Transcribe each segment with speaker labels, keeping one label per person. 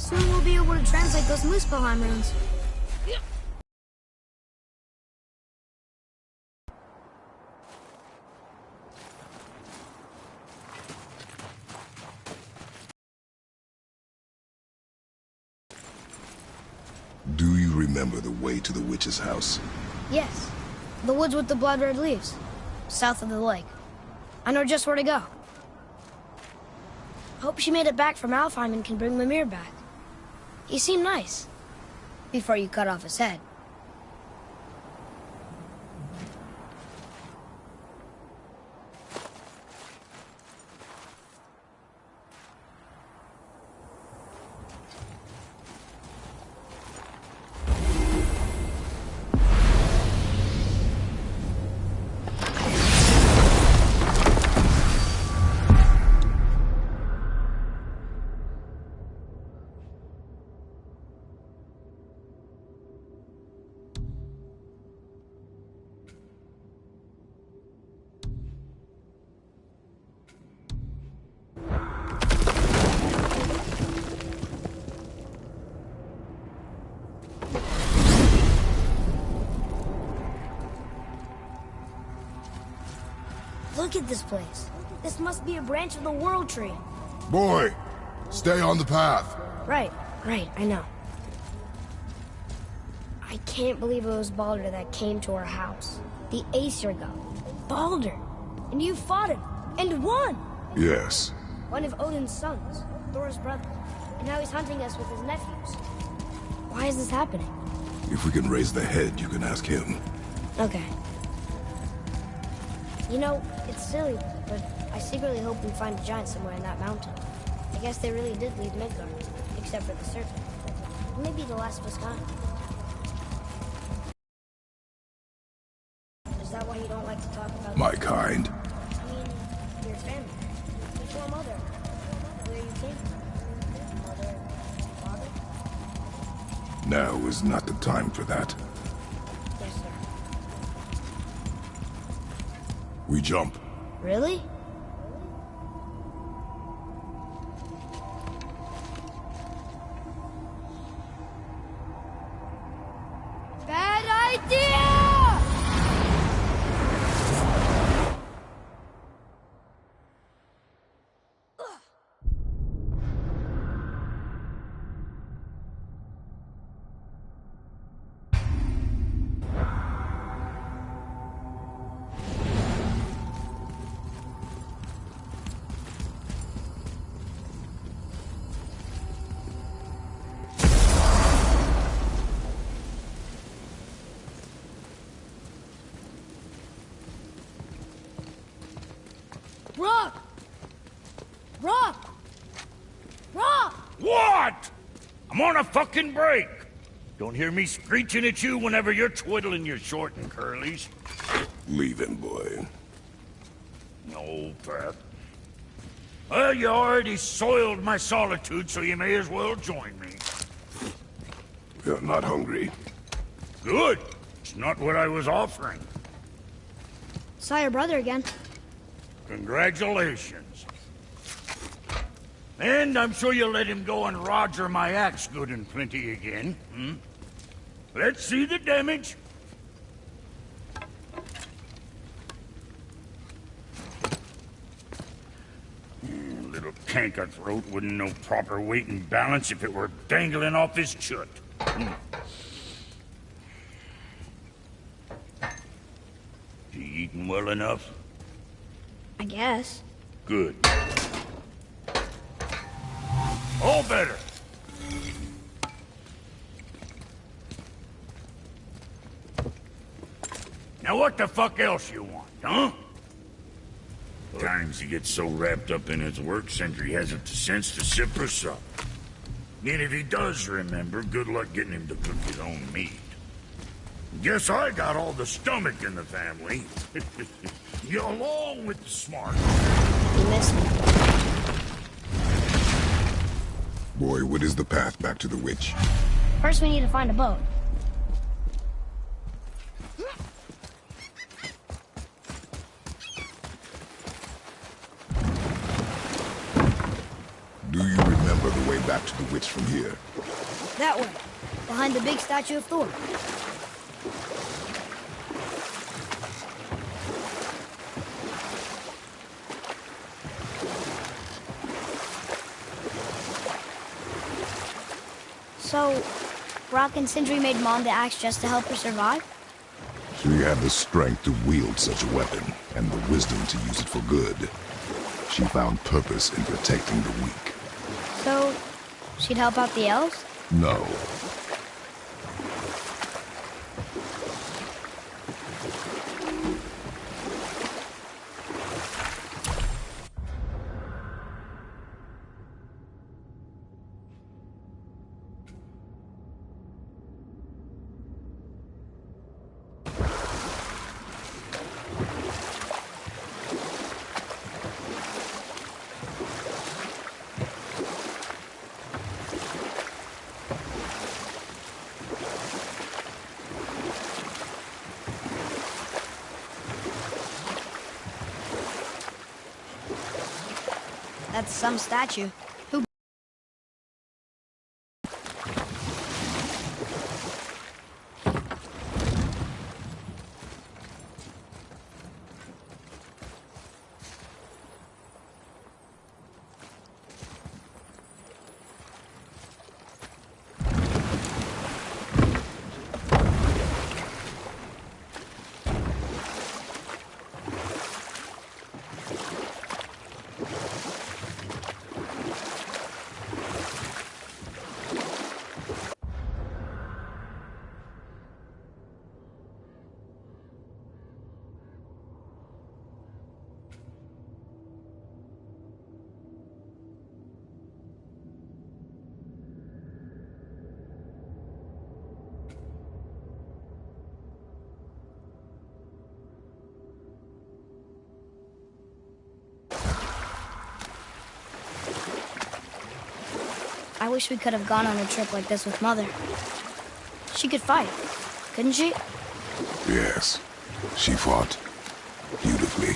Speaker 1: Soon we'll be able to translate those Muspelheim runes.
Speaker 2: Do you remember the way to the witch's house?
Speaker 1: Yes. The woods with the blood-red leaves. South of the lake. I know just where to go. Hope she made it back from Alfheim and can bring Mimir back. He seemed nice. Before you cut off his head. Look at this place. This must be a branch of the World Tree.
Speaker 2: Boy, stay on the path.
Speaker 1: Right, I know. I can't believe it was Baldur that came to our house. The Aesir god. Baldur. And you fought him. And won!
Speaker 2: Yes.
Speaker 1: One of Odin's sons. Thor's brother. And now he's hunting us with his nephews. Why is this happening?
Speaker 2: If we can raise the head, you can ask him.
Speaker 1: Okay. You know, it's silly, but I secretly hope we find a giant somewhere in that mountain. I guess they really did leave Midgard, except for the serpent. Maybe the last of his kind. Is that why you don't like to talk about...
Speaker 2: My kind?
Speaker 1: I mean, your family. Your mother. Where you came from. Mother, father?
Speaker 2: Now is not the time for that.
Speaker 1: Yes, sir.
Speaker 2: We jump.
Speaker 1: Really? Bad idea! Rock! Rock! Rock!
Speaker 3: What? I'm on a fucking break. Don't hear me screeching at you whenever you're twiddling your short and curlies.
Speaker 2: Leave him, boy.
Speaker 3: No, Pat. Well, you already soiled my solitude, so you may as well join me.
Speaker 2: You're not hungry.
Speaker 3: Good. It's not what I was offering.
Speaker 1: Saw your brother again.
Speaker 3: Congratulations. And I'm sure you'll let him go and roger my axe good and plenty again, hmm? Let's see the damage. Little canker throat wouldn't know proper weight and balance if it were dangling off his chut. You eating well enough?
Speaker 1: I guess.
Speaker 3: Good. All better. Now what the fuck else you want, huh? Times he gets so wrapped up in his work, Sentry hasn't the sense to sip or sup. And if he does remember, good luck getting him to cook his own meat. Guess I got all the stomach in the family. You along with the smart.
Speaker 1: You missed me.
Speaker 2: Boy, what is the path back to the witch?
Speaker 1: First we need to find a boat.
Speaker 2: Do you remember remember the way back to the witch from here?
Speaker 1: That way, behind the big statue of Thor. So, Brock and Sindri made Mom the axe just to help her survive?
Speaker 2: She had the strength to wield such a weapon, and the wisdom to use it for good. She found purpose in protecting the weak.
Speaker 1: So, she'd help out the elves?
Speaker 2: No.
Speaker 1: That's some statue. Who... I wish we could have gone on a trip like this with Mother. She could fight, couldn't she?
Speaker 2: Yes. She fought beautifully.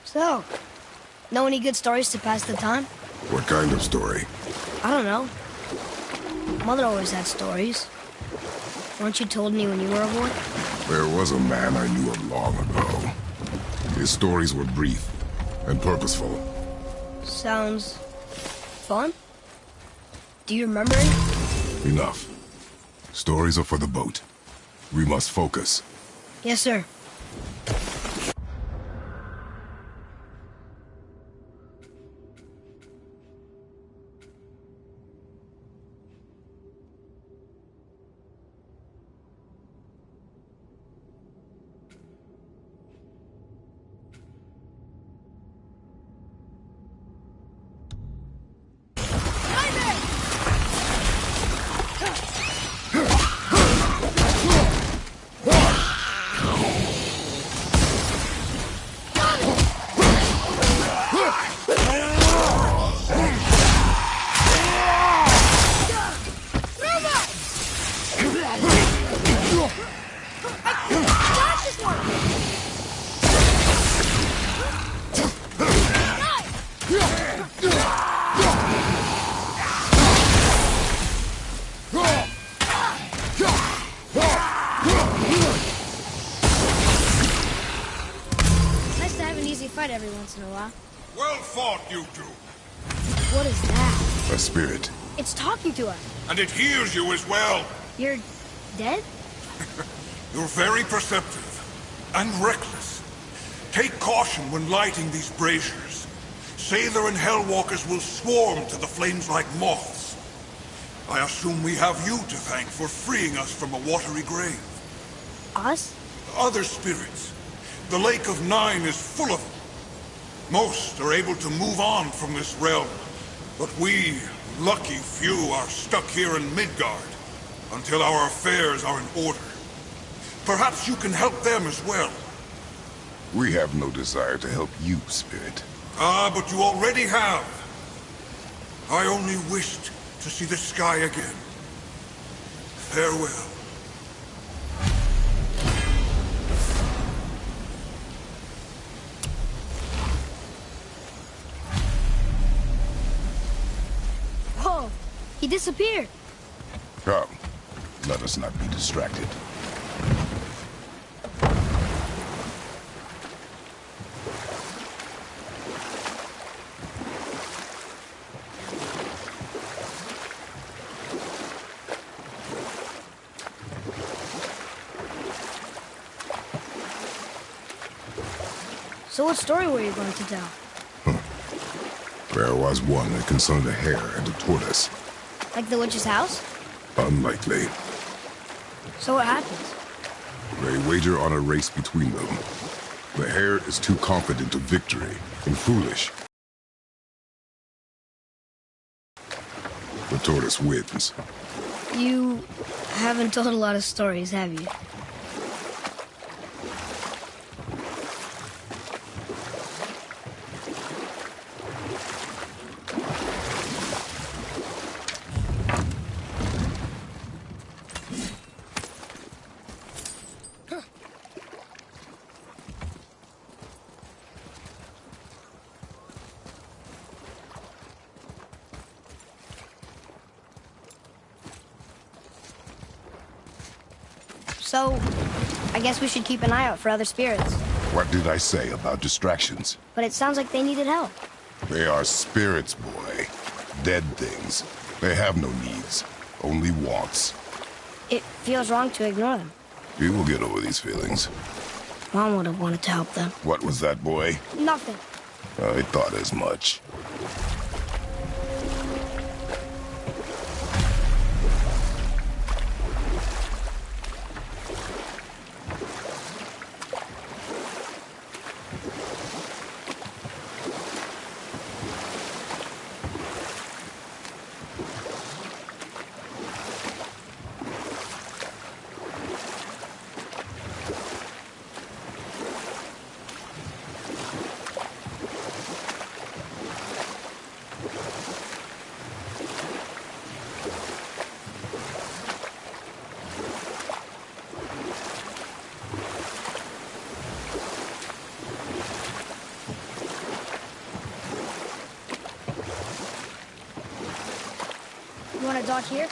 Speaker 1: So, know any good stories to pass the time?
Speaker 2: What kind of story?
Speaker 1: I don't know. Mother always had stories. Weren't you told me when you were a boy?
Speaker 2: There was a man I knew of long ago. His stories were brief and purposeful.
Speaker 1: Sounds... fun? Do you remember any?
Speaker 2: Enough. Stories are for the boat. We must focus.
Speaker 1: Yes, sir. Fight every once in a while.
Speaker 4: Well fought, you two.
Speaker 1: What is that?
Speaker 2: A spirit.
Speaker 1: It's talking to us.
Speaker 4: And it hears you as well.
Speaker 1: You're dead?
Speaker 4: You're very perceptive and reckless. Take caution when lighting these braziers. Sailor and Hellwalkers will swarm to the flames like moths. I assume we have you to thank for freeing us from a watery grave.
Speaker 1: Us?
Speaker 4: Other spirits. The Lake of Nine is full of them. Most are able to move on from this realm, but we, lucky few, are stuck here in Midgard until our affairs are in order. Perhaps you can help them as well.
Speaker 2: We have no desire to help you, Spirit.
Speaker 4: Ah, but you already have. I only wished to see the sky again. Farewell.
Speaker 1: Whoa! He disappeared!
Speaker 2: Come, let us not be distracted.
Speaker 1: So what story were you going to tell?
Speaker 2: There was one that concerned a hare and a tortoise.
Speaker 1: Like the witch's house?
Speaker 2: Unlikely.
Speaker 1: So what happens?
Speaker 2: They wager on a race between them. The hare is too confident of victory and foolish. The tortoise wins.
Speaker 1: You haven't told a lot of stories, have you? So, I guess we should keep an eye out for other spirits.
Speaker 2: What did I say about distractions?
Speaker 1: But it sounds like they needed help.
Speaker 2: They are spirits, boy. Dead things. They have no needs, only wants.
Speaker 1: It feels wrong to ignore them.
Speaker 2: We will get over these feelings.
Speaker 1: Mom would have wanted to help them.
Speaker 2: What was that, boy?
Speaker 1: Nothing.
Speaker 2: I thought as much.
Speaker 1: You want to dock here?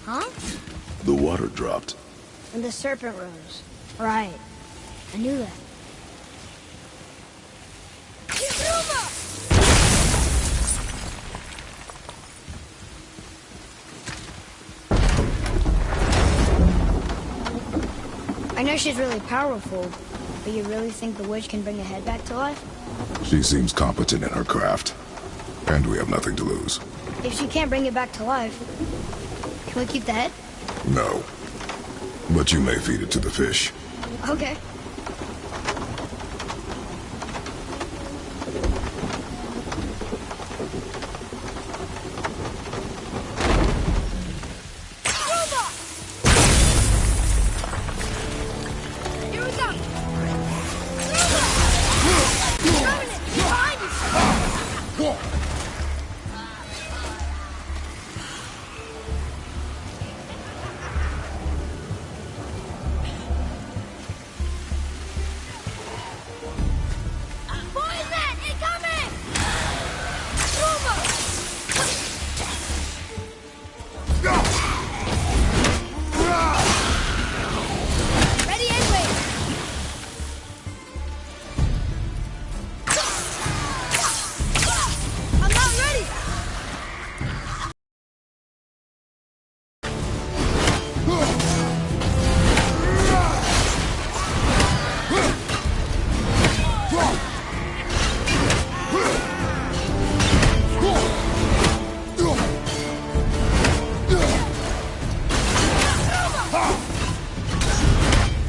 Speaker 1: Huh?
Speaker 2: The water dropped.
Speaker 1: And the serpent rose. Right. I knew that. I know she's really powerful, but you really think the witch can bring the head back to life?
Speaker 2: She seems competent in her craft. And we have nothing to lose.
Speaker 1: If she can't bring it back to life, can we keep the head?
Speaker 2: No. But you may feed it to the fish.
Speaker 1: Okay.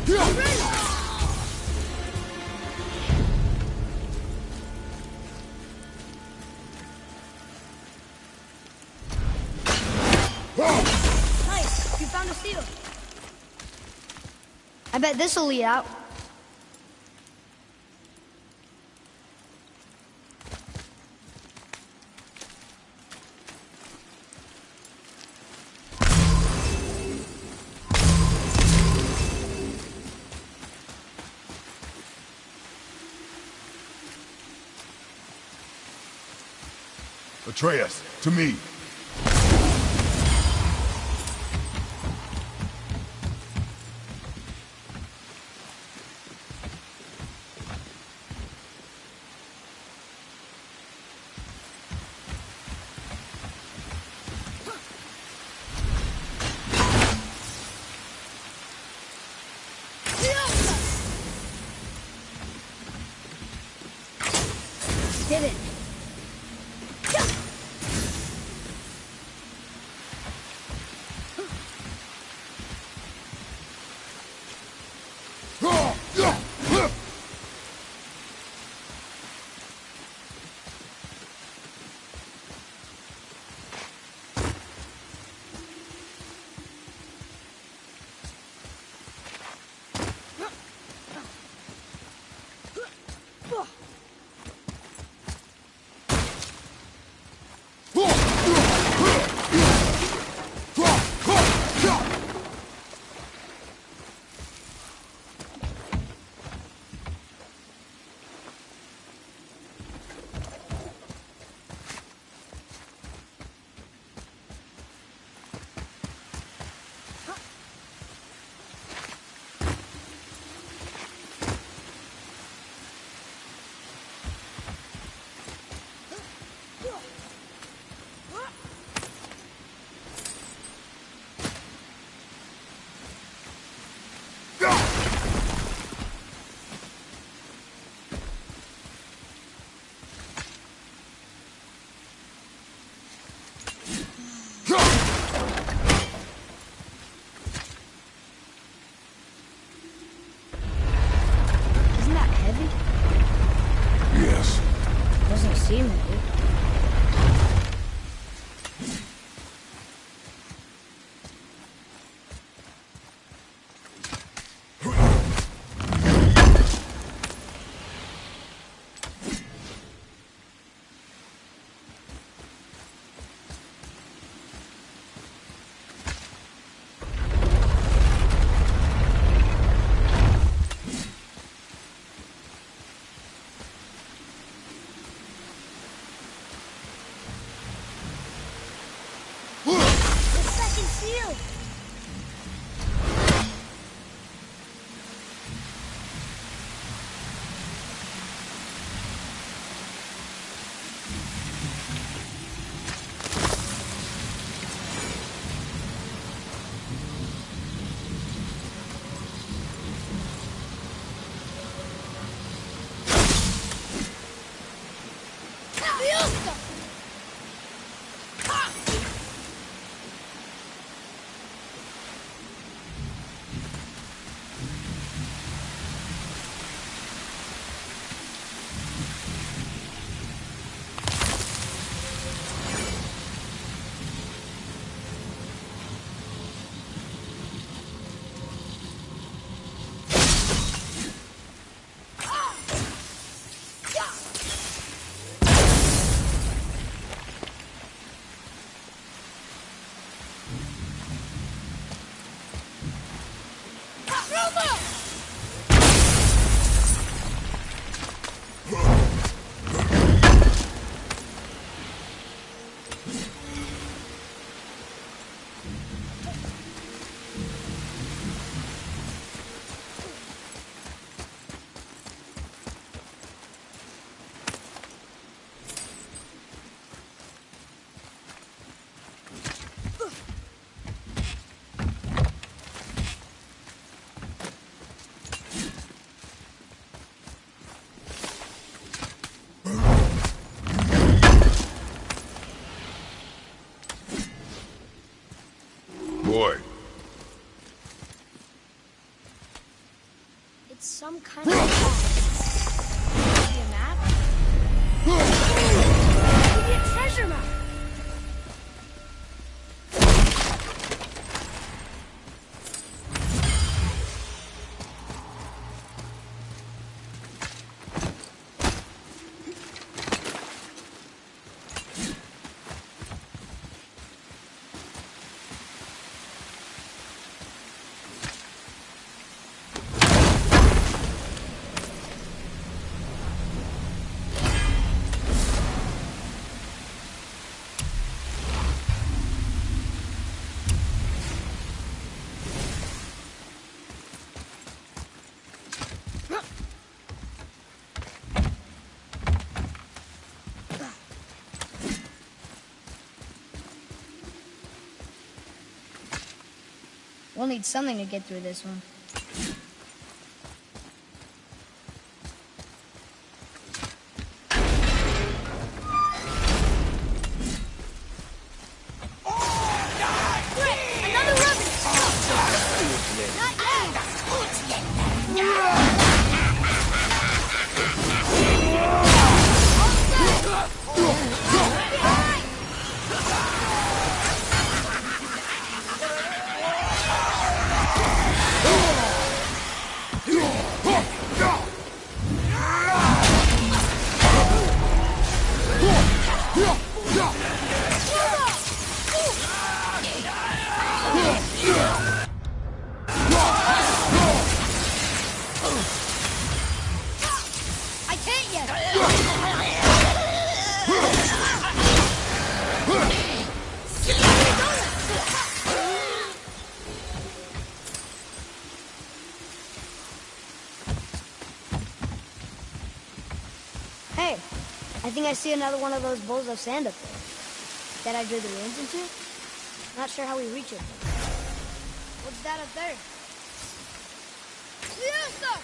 Speaker 1: Nice, you found a seal. I bet this'll lead out.
Speaker 2: Atreus, to me.
Speaker 1: Did it. Isn't that heavy?
Speaker 2: Yes.
Speaker 1: Doesn't seem heavy. The second seal! It's some kind of map. Maybe a map? Maybe a treasure map. We'll need something to get through this one. Hey, I think I see another one of those bowls of sand up there. That I drew the ruins into? Not sure how we reach it. What's that up there? Fiesta!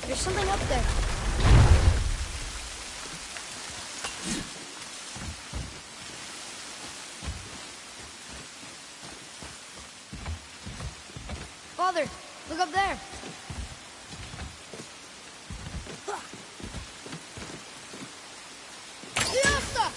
Speaker 1: There's something up there. Father, look up there. Fiesta!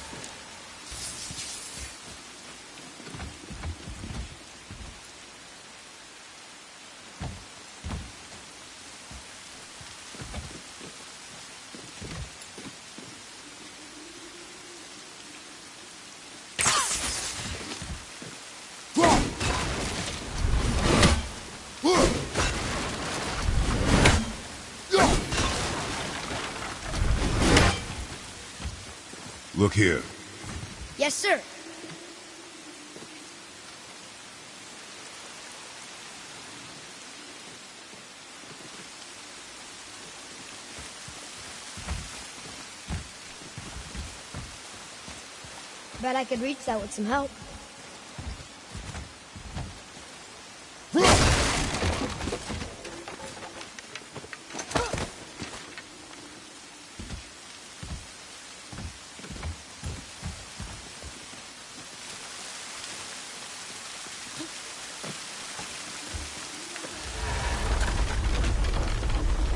Speaker 2: Look here.
Speaker 1: Yes, sir. Bet I could reach that with some help.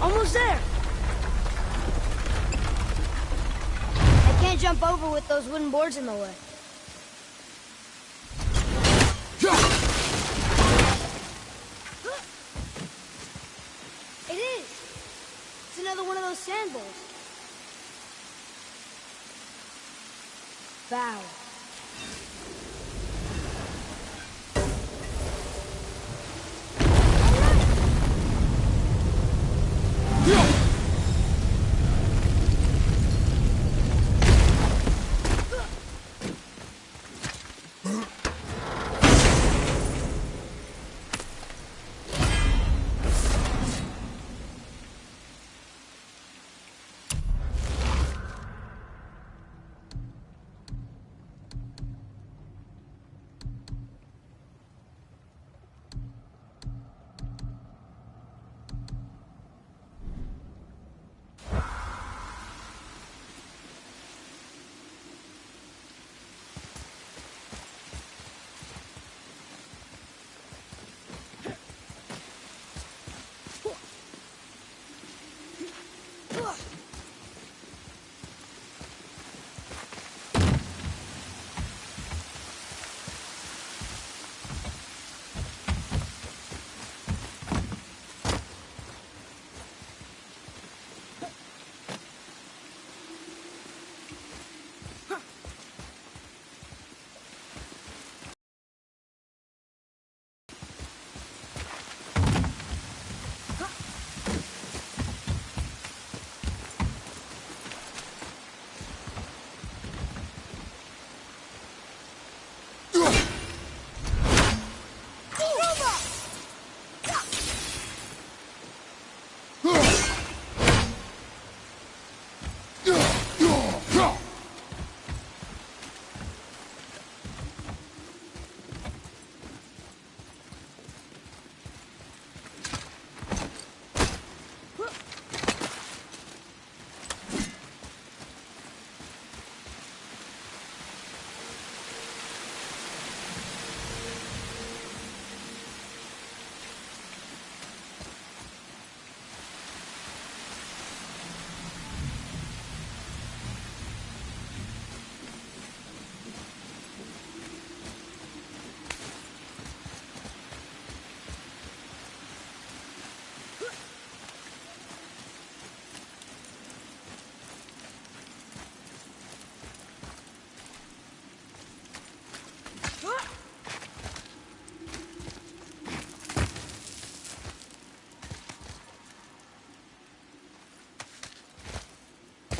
Speaker 1: Almost there. I can't jump over with those wooden boards in the way. Bow.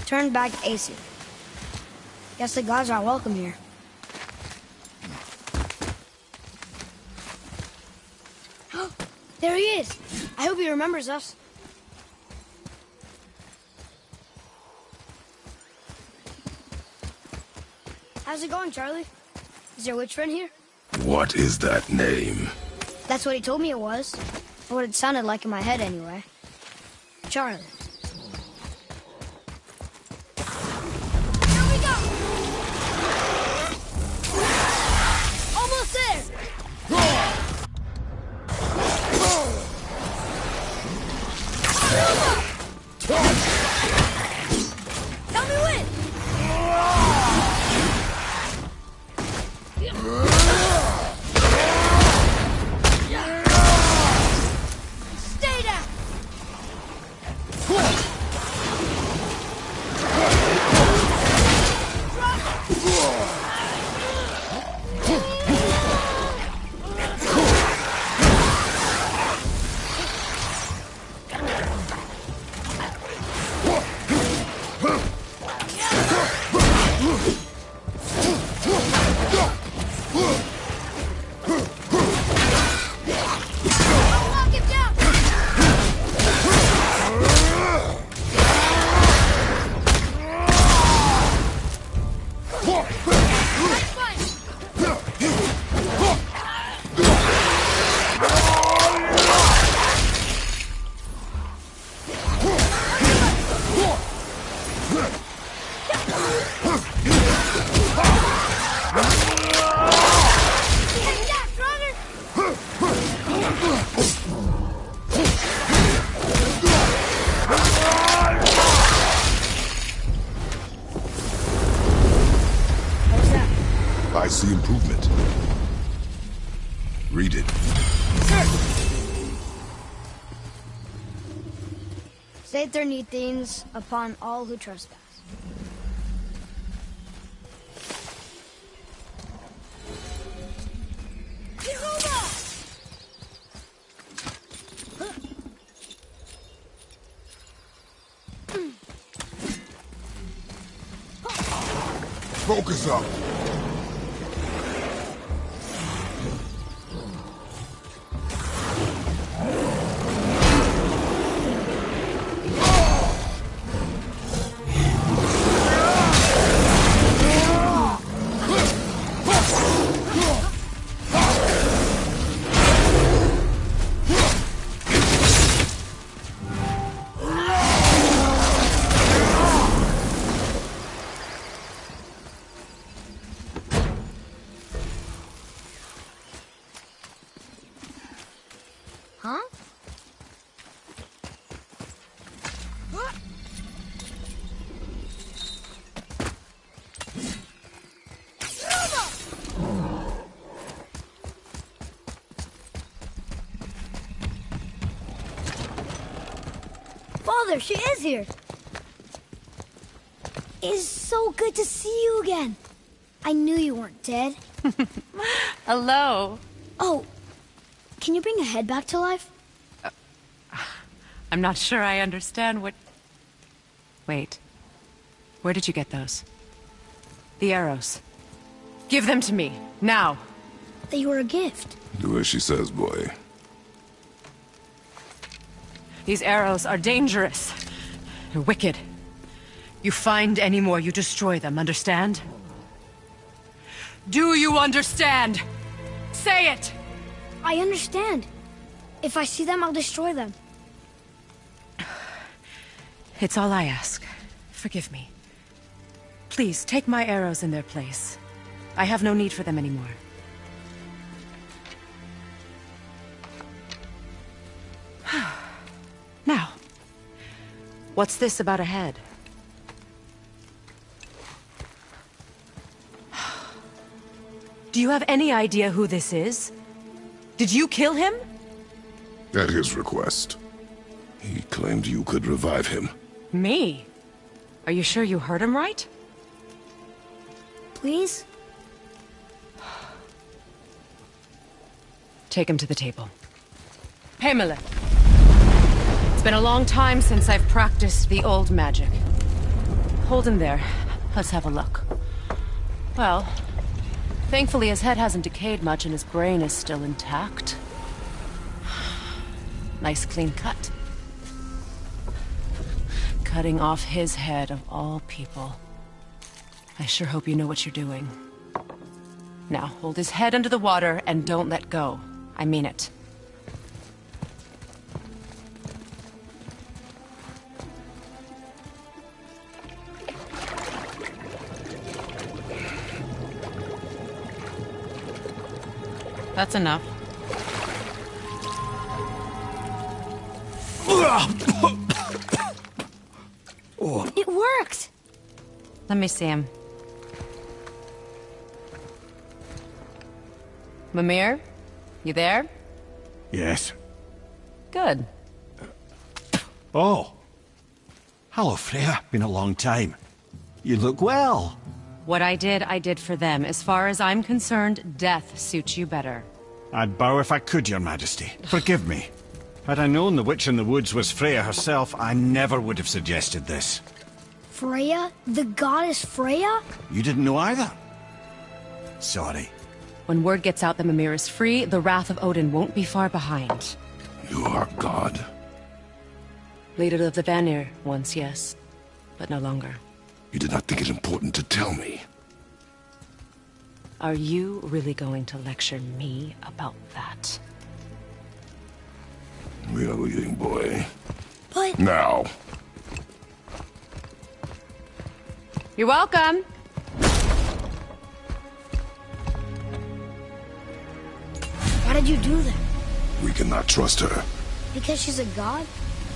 Speaker 1: Turned back AC. Guess the gods are welcome here. There he is! I hope he remembers us. How's it going, Charlie? Is your witch friend here?
Speaker 2: What is that name?
Speaker 1: That's what he told me it was. Or what it sounded like in my head, anyway. Charlie. Here we go! Almost there! Tell me when! Stay down!
Speaker 2: I see improvement. Read it.
Speaker 1: State their need things upon all who trespass.
Speaker 2: Focus up.
Speaker 1: Huh? Father, she is here. It's so good to see you again. I knew you weren't dead.
Speaker 5: Hello.
Speaker 1: Oh, can you bring a head back to life?
Speaker 5: I'm not sure I understand what... Wait. Where did you get those? The arrows. Give them to me, now.
Speaker 1: They were a gift.
Speaker 2: Do as she says, boy.
Speaker 5: These arrows are dangerous. They're wicked. You find any more, you destroy them, understand? Do you understand? Say it!
Speaker 1: I understand. If I see them, I'll destroy them.
Speaker 5: It's all I ask. Forgive me. Please, take my arrows in their place. I have no need for them anymore. Now, what's this about a head? Do you have any idea who this is? Did you kill him?
Speaker 2: At his request. He claimed you could revive him.
Speaker 5: Me? Are you sure you heard him right?
Speaker 1: Please?
Speaker 5: Take him to the table. Pamela. It's been a long time since I've practiced the old magic. Hold him there. Let's have a look. Well, thankfully his head hasn't decayed much and his brain is still intact. Nice clean cut. Cutting off his head of all people. I sure hope you know what you're doing. Now, hold his head under the water and don't let go. I mean it. That's enough.
Speaker 1: It worked!
Speaker 5: Let me see him. Mimir? You there?
Speaker 6: Yes.
Speaker 5: Good.
Speaker 6: Oh. Hello, Freya. Been a long time. You look well.
Speaker 5: What I did for them. As far as I'm concerned, death suits you better.
Speaker 6: I'd bow if I could, Your Majesty. Forgive me. Had I known the witch in the woods was Freya herself, I never would have suggested this.
Speaker 1: Freya? The goddess Freya?
Speaker 6: You didn't know either? Sorry.
Speaker 5: When word gets out that Mimir is free, the wrath of Odin won't be far behind.
Speaker 2: You are God.
Speaker 5: Leader of the Vanir, once, yes. But no longer.
Speaker 2: You did not think it important to tell me.
Speaker 5: Are you really going to lecture me about that?
Speaker 2: We are leaving, boy.
Speaker 1: But...
Speaker 2: Now.
Speaker 5: You're welcome.
Speaker 1: Why did you do that?
Speaker 2: We cannot trust her.
Speaker 1: Because she's a god?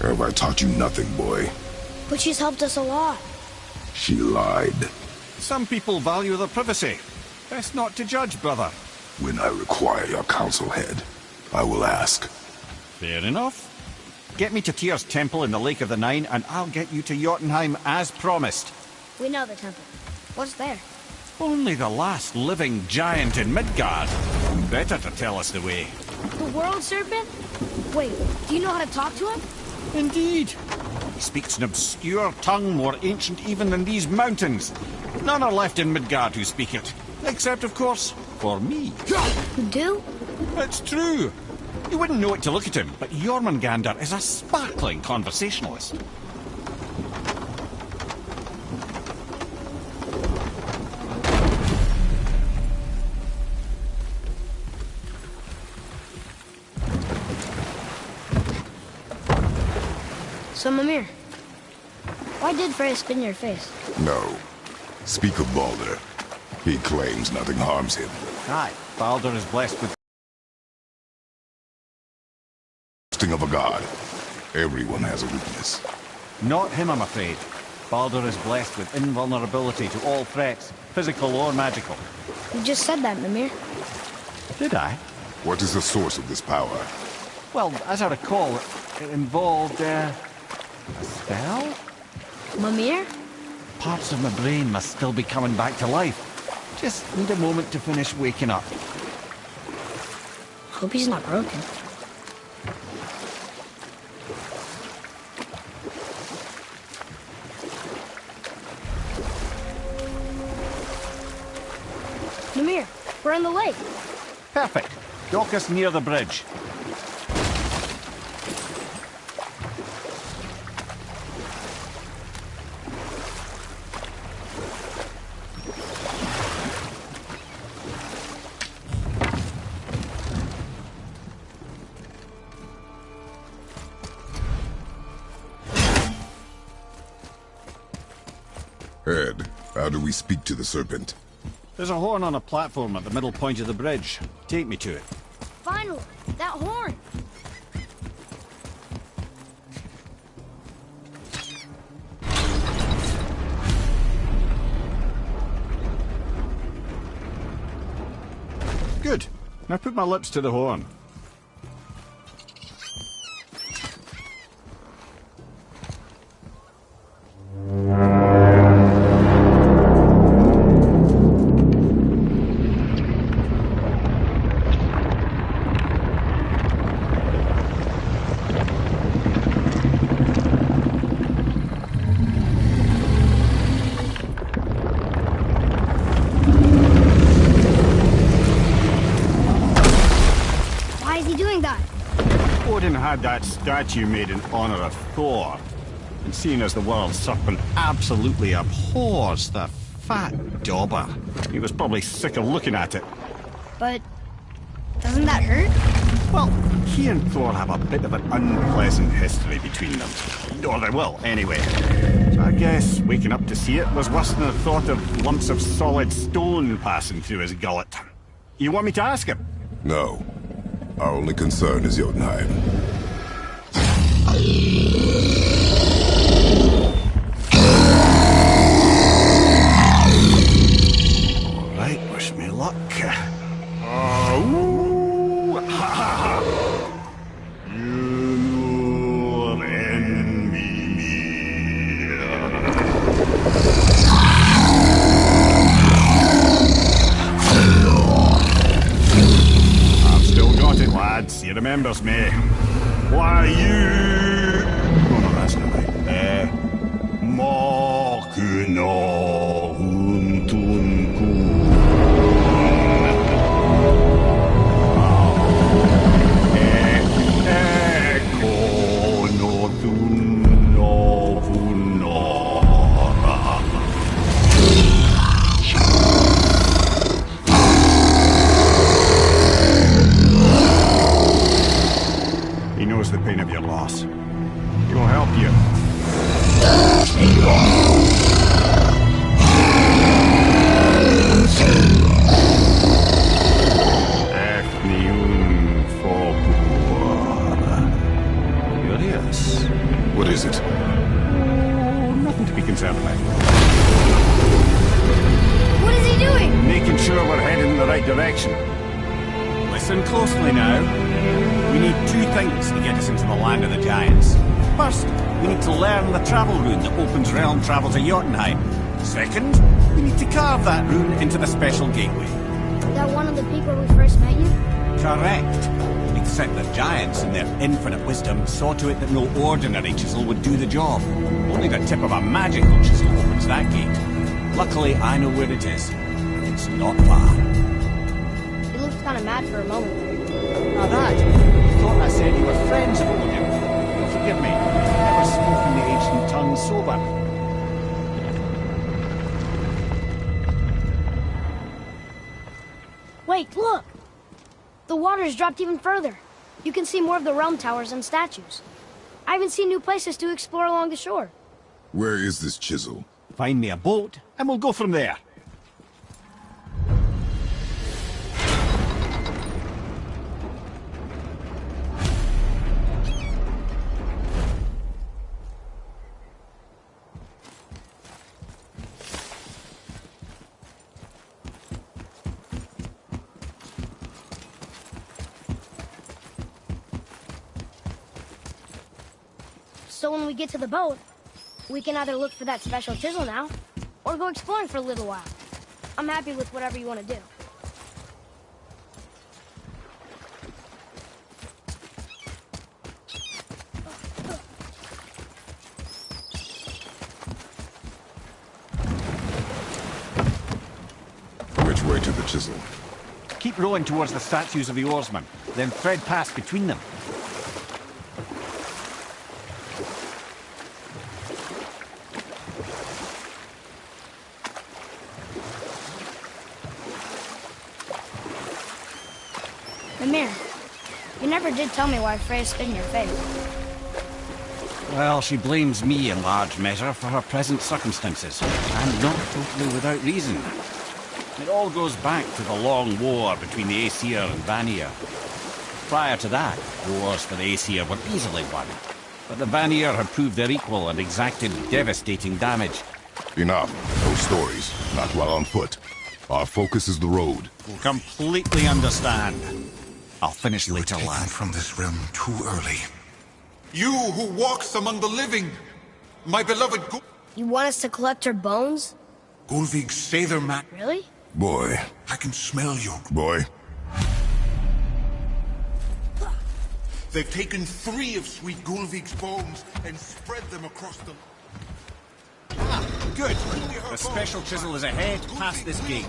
Speaker 2: Have I taught you nothing, boy?
Speaker 1: But she's helped us a lot.
Speaker 2: She lied.
Speaker 6: Some people value their privacy. Best not to judge, brother.
Speaker 2: When I require your council head, I will ask.
Speaker 6: Fair enough. Get me to Tyr's temple in the Lake of the Nine, and I'll get you to Jotunheim as promised.
Speaker 1: We know the temple. What's there?
Speaker 6: Only the last living giant in Midgard. Better to tell us the way.
Speaker 1: The World Serpent? Wait, do you know how to talk to him?
Speaker 6: Indeed. He speaks an obscure tongue more ancient even than these mountains. None are left in Midgard who speak it. Except, of course, for me.
Speaker 1: You do?
Speaker 6: It's true. You wouldn't know it to look at him, but Jormungandr is a sparkling conversationalist.
Speaker 1: So, Mimir, why did Freya spit in your face?
Speaker 2: No. Speak of Baldur. He claims nothing harms him.
Speaker 6: Aye, Baldur is blessed with
Speaker 2: Of a god. Everyone has a weakness.
Speaker 6: Not him, I'm afraid. Baldur is blessed with invulnerability to all threats, physical or magical.
Speaker 1: You just said that, Mimir.
Speaker 6: Did I?
Speaker 2: What is the source of this power?
Speaker 6: Well, as I recall, it involved, a spell?
Speaker 1: Mimir?
Speaker 6: Parts of my brain must still be coming back to life. Just need a moment to finish waking up.
Speaker 1: Hope he's not broken. Mimir, we're on the lake.
Speaker 6: Perfect. Dock us near the bridge.
Speaker 2: Ed, how do we speak to the serpent?
Speaker 6: There's a horn on a platform at the middle point of the bridge. Take me to it.
Speaker 1: Finally, that horn.
Speaker 6: Good. Now put my lips to the horn. Had that statue made in honor of Thor. And seeing as the world serpent absolutely abhors the fat dauber, he was probably sick of looking at it.
Speaker 1: But doesn't that hurt?
Speaker 6: Well, he and Thor have a bit of an unpleasant history between them. Or they will, anyway. So I guess waking up to see it was worse than the thought of lumps of solid stone passing through his gullet. You want me to ask him?
Speaker 2: No. Our only concern is Jotunheim.
Speaker 6: Alright, wish me luck. He remembers me. Why you... Oh no, that's not right. Mokuno Huntunku. Eko no Tunno Vunora. He knows the pain of your loss. He will help you. Curious.
Speaker 2: What is it?
Speaker 6: Oh, nothing to be concerned about.
Speaker 1: What is he doing?
Speaker 6: Making sure we're heading in the right direction. Listen closely now. We need two things to get us into the land of the giants. First, we need to learn the travel rune that opens realm travel to Jotunheim. Second, we need to carve that rune into the special gateway.
Speaker 1: That one on the peak where we first met you?
Speaker 6: Correct. Except the giants, in their infinite wisdom, saw to it that no ordinary chisel would do the job. Only the tip of a magical chisel opens that gate. Luckily, I know where it is. It's not far.
Speaker 1: You looked kind of mad for a moment there.
Speaker 6: Now that, you thought I said you were friends of Odin. Well, forgive me. I've never spoken the ancient tongue sober.
Speaker 1: Wait, look! The water's dropped even further. You can see more of the realm towers and statues. I even see new places to explore along the shore.
Speaker 2: Where is this chisel?
Speaker 6: Find me a boat, and we'll go from there.
Speaker 1: So when we get to the boat, we can either look for that special chisel now, or go exploring for a little while. I'm happy with whatever you want to do.
Speaker 2: Which way to the chisel?
Speaker 6: Keep rowing towards the statues of the oarsmen, then thread past between them.
Speaker 1: Mimir, you never did tell me why Freya spit in your face.
Speaker 6: Well, she blames me in large measure for her present circumstances, and not totally without reason. It all goes back to the long war between the Aesir and Vanir. Prior to that, wars for the Aesir were easily won, but the Vanir had proved their equal and exacted devastating damage.
Speaker 2: Enough. No stories. Not while on foot. Our focus is the road.
Speaker 6: Completely understand. I'll finish later,
Speaker 4: Taken
Speaker 6: lad.
Speaker 4: from this realm too early. You who walks among the living, my beloved
Speaker 1: You want us to collect her bones?
Speaker 4: Gulvig Sathermat.
Speaker 1: Really?
Speaker 2: Boy.
Speaker 4: I can smell you.
Speaker 2: Boy.
Speaker 4: They've taken 3 of sweet Gulvig's bones and spread them across the...
Speaker 6: Good. The special chisel is ahead, past this gate.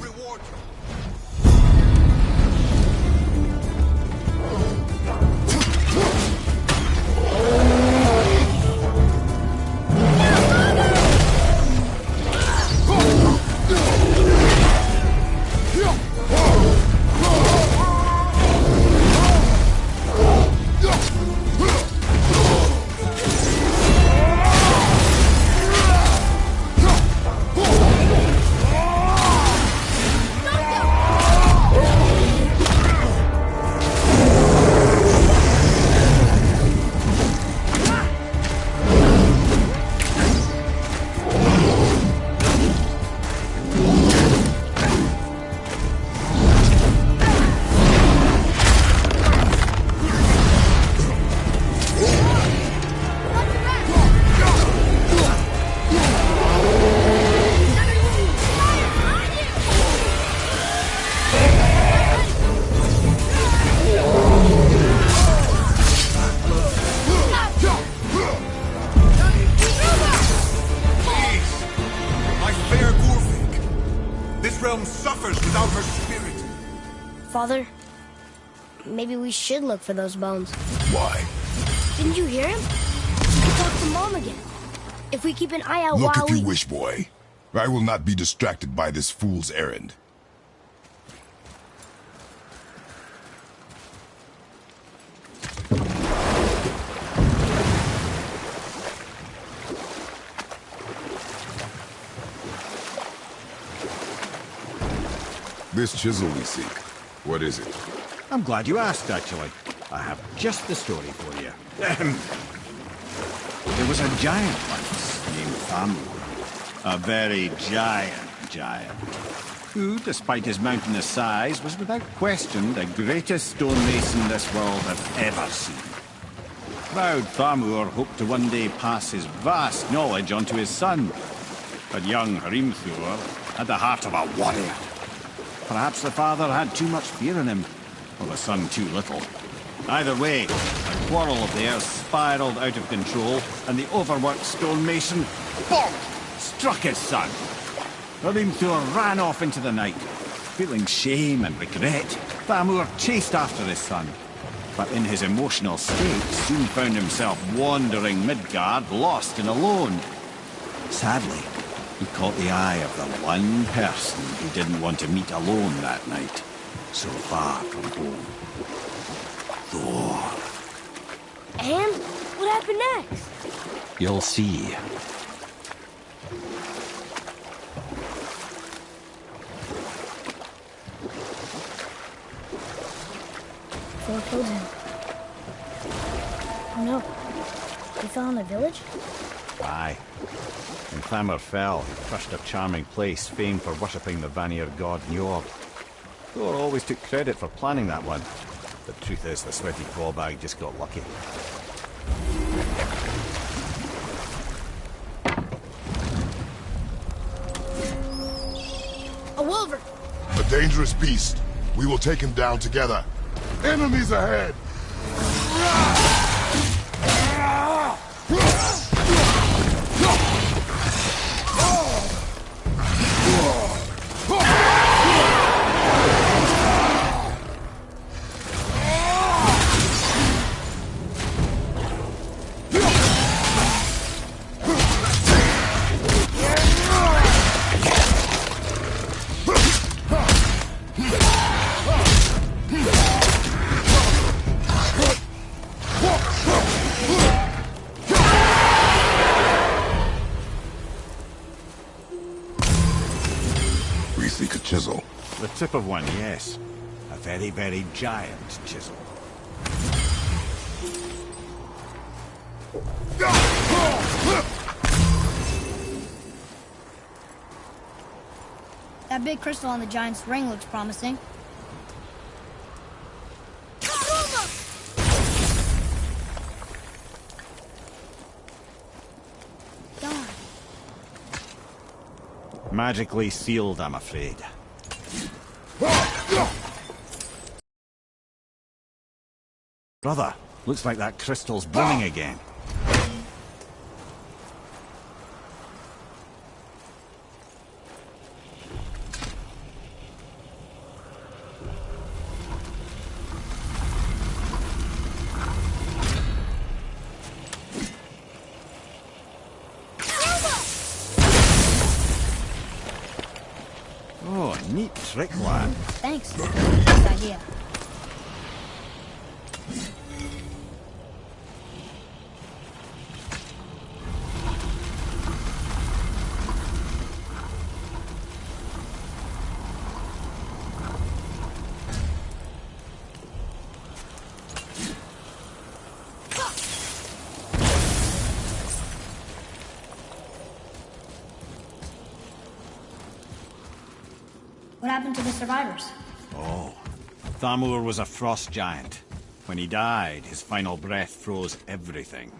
Speaker 1: Father, maybe we should look for those bones.
Speaker 2: Why?
Speaker 1: Didn't you hear him? He can talk to Mom again. If we keep an eye out
Speaker 2: Look
Speaker 1: while
Speaker 2: if you wish, boy. I will not be distracted by this fool's errand. This chisel we seek, what is it?
Speaker 6: I'm glad you asked, actually. I have just the story for you. There was a giant once named Thamur. A very giant, who, despite his mountainous size, was without question the greatest stonemason this world had ever seen. Proud Thamur hoped to one day pass his vast knowledge on to his son. But young Hrimthur had the heart of a warrior. Perhaps the father had too much fear in him, or the son too little. Either way, a quarrel of theirs spiraled out of control, and the overworked stonemason, bonk, struck his son. Rimthur ran off into the night. Feeling shame and regret, Thamur chased after his son. But in his emotional state, soon found himself wandering Midgard, lost and alone. Sadly, he caught the eye of the one person he didn't want to meet alone that night, so far from home. Thor.
Speaker 1: And what happened next?
Speaker 6: You'll see.
Speaker 1: Thor killed him. Oh no. He fell in the village?
Speaker 6: Aye. When Thamur fell, he crushed a charming place famed for worshipping the Vanir god Njord. Thor always took credit for planning that one. The truth is, the sweaty clawbag just got lucky.
Speaker 1: A wolver!
Speaker 2: A dangerous beast. We will take him down together. Enemies ahead! Chisel.
Speaker 6: The tip of one, yes. A very, very giant chisel.
Speaker 1: That big crystal on the giant's ring looks promising. Darn.
Speaker 6: Magically sealed, I'm afraid. Brother, looks like that crystal's brimming again. Oh, neat trick, lad.
Speaker 1: Thanks. Good idea. What happened to the survivors?
Speaker 6: Oh, Thamur was a frost giant. When he died, his final breath froze everything.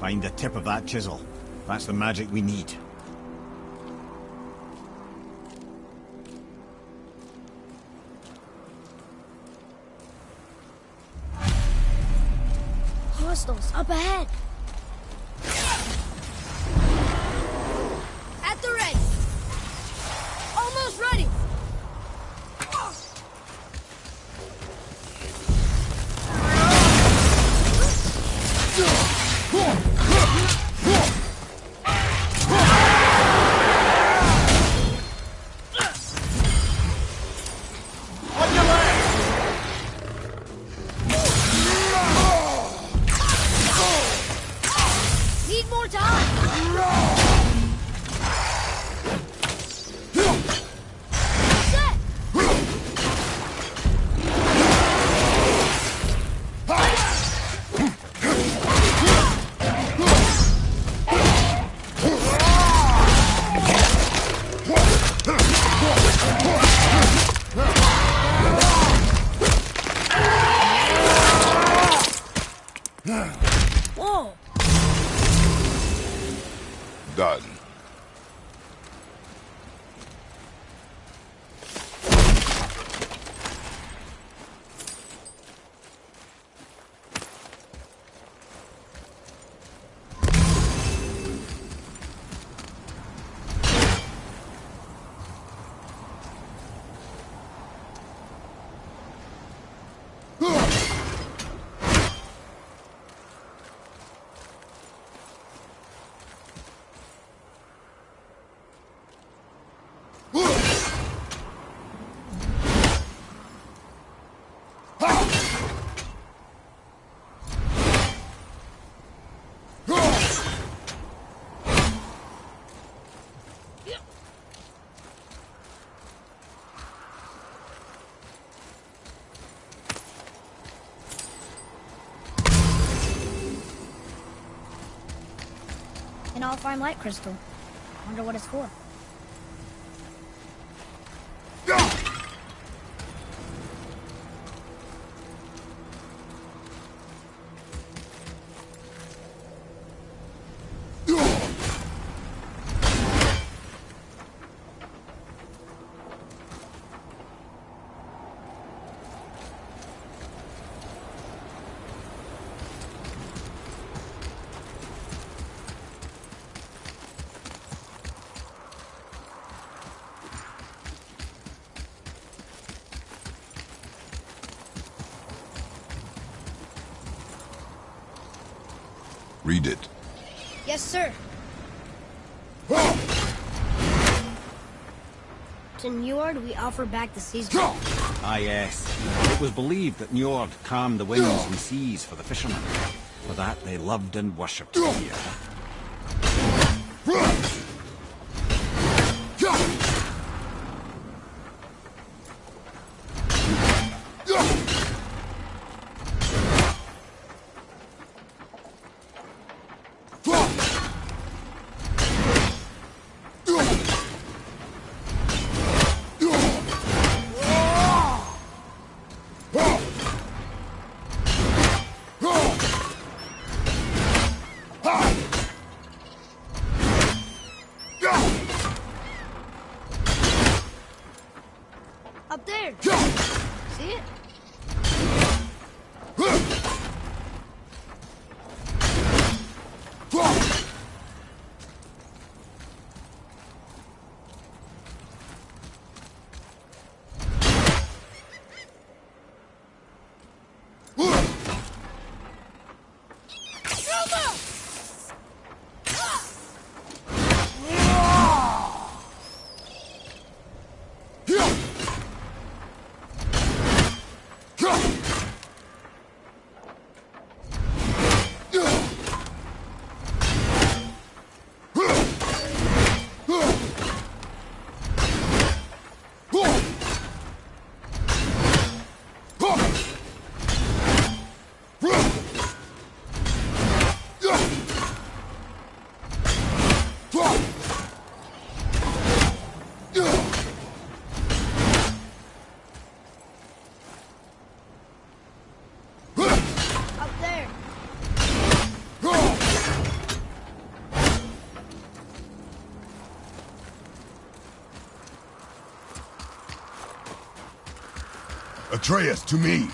Speaker 6: Find the tip of that chisel. That's the magic we need.
Speaker 1: Hostiles up ahead. At the ready. Almost ready. Need more time. Set. Whoa.
Speaker 2: Done.
Speaker 1: An all-fine light crystal. Wonder what it's for.
Speaker 2: Read it.
Speaker 1: Yes, sir. To Njord, we offer back the sea's blood.
Speaker 6: Ah, yes. It was believed that Njord calmed the winds and seas for the fishermen. For that, they loved and worshipped here.
Speaker 1: Up there. See it?
Speaker 2: Atreus, to me!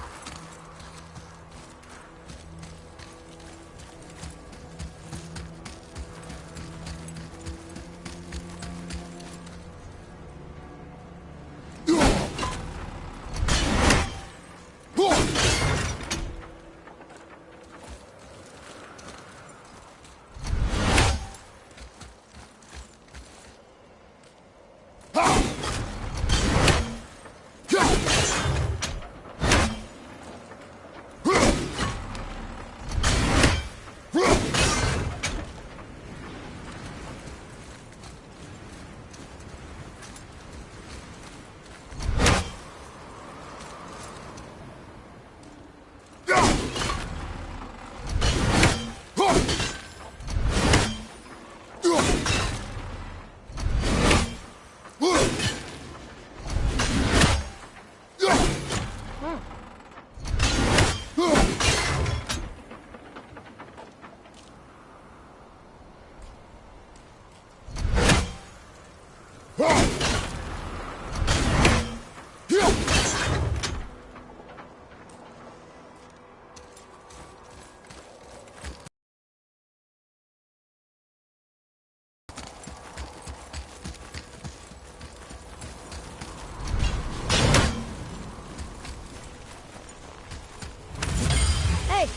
Speaker 1: Hey,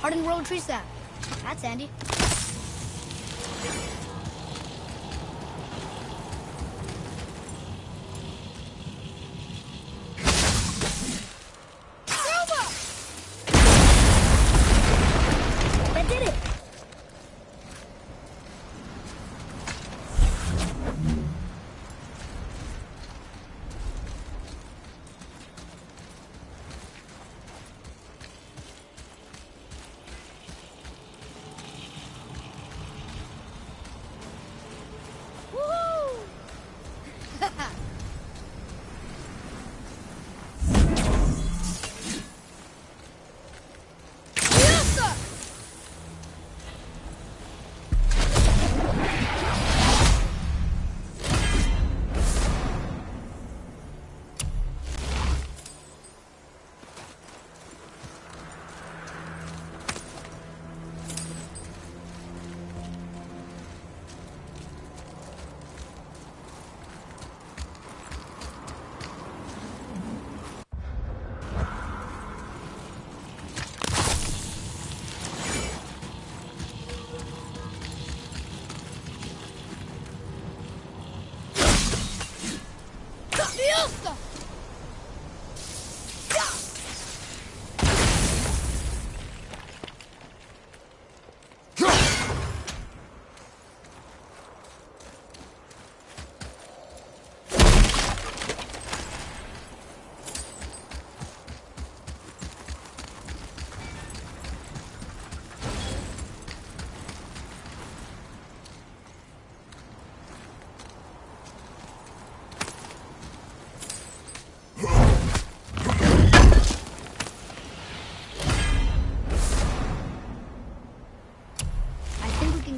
Speaker 1: hardened road tree sap. That's handy. That did it.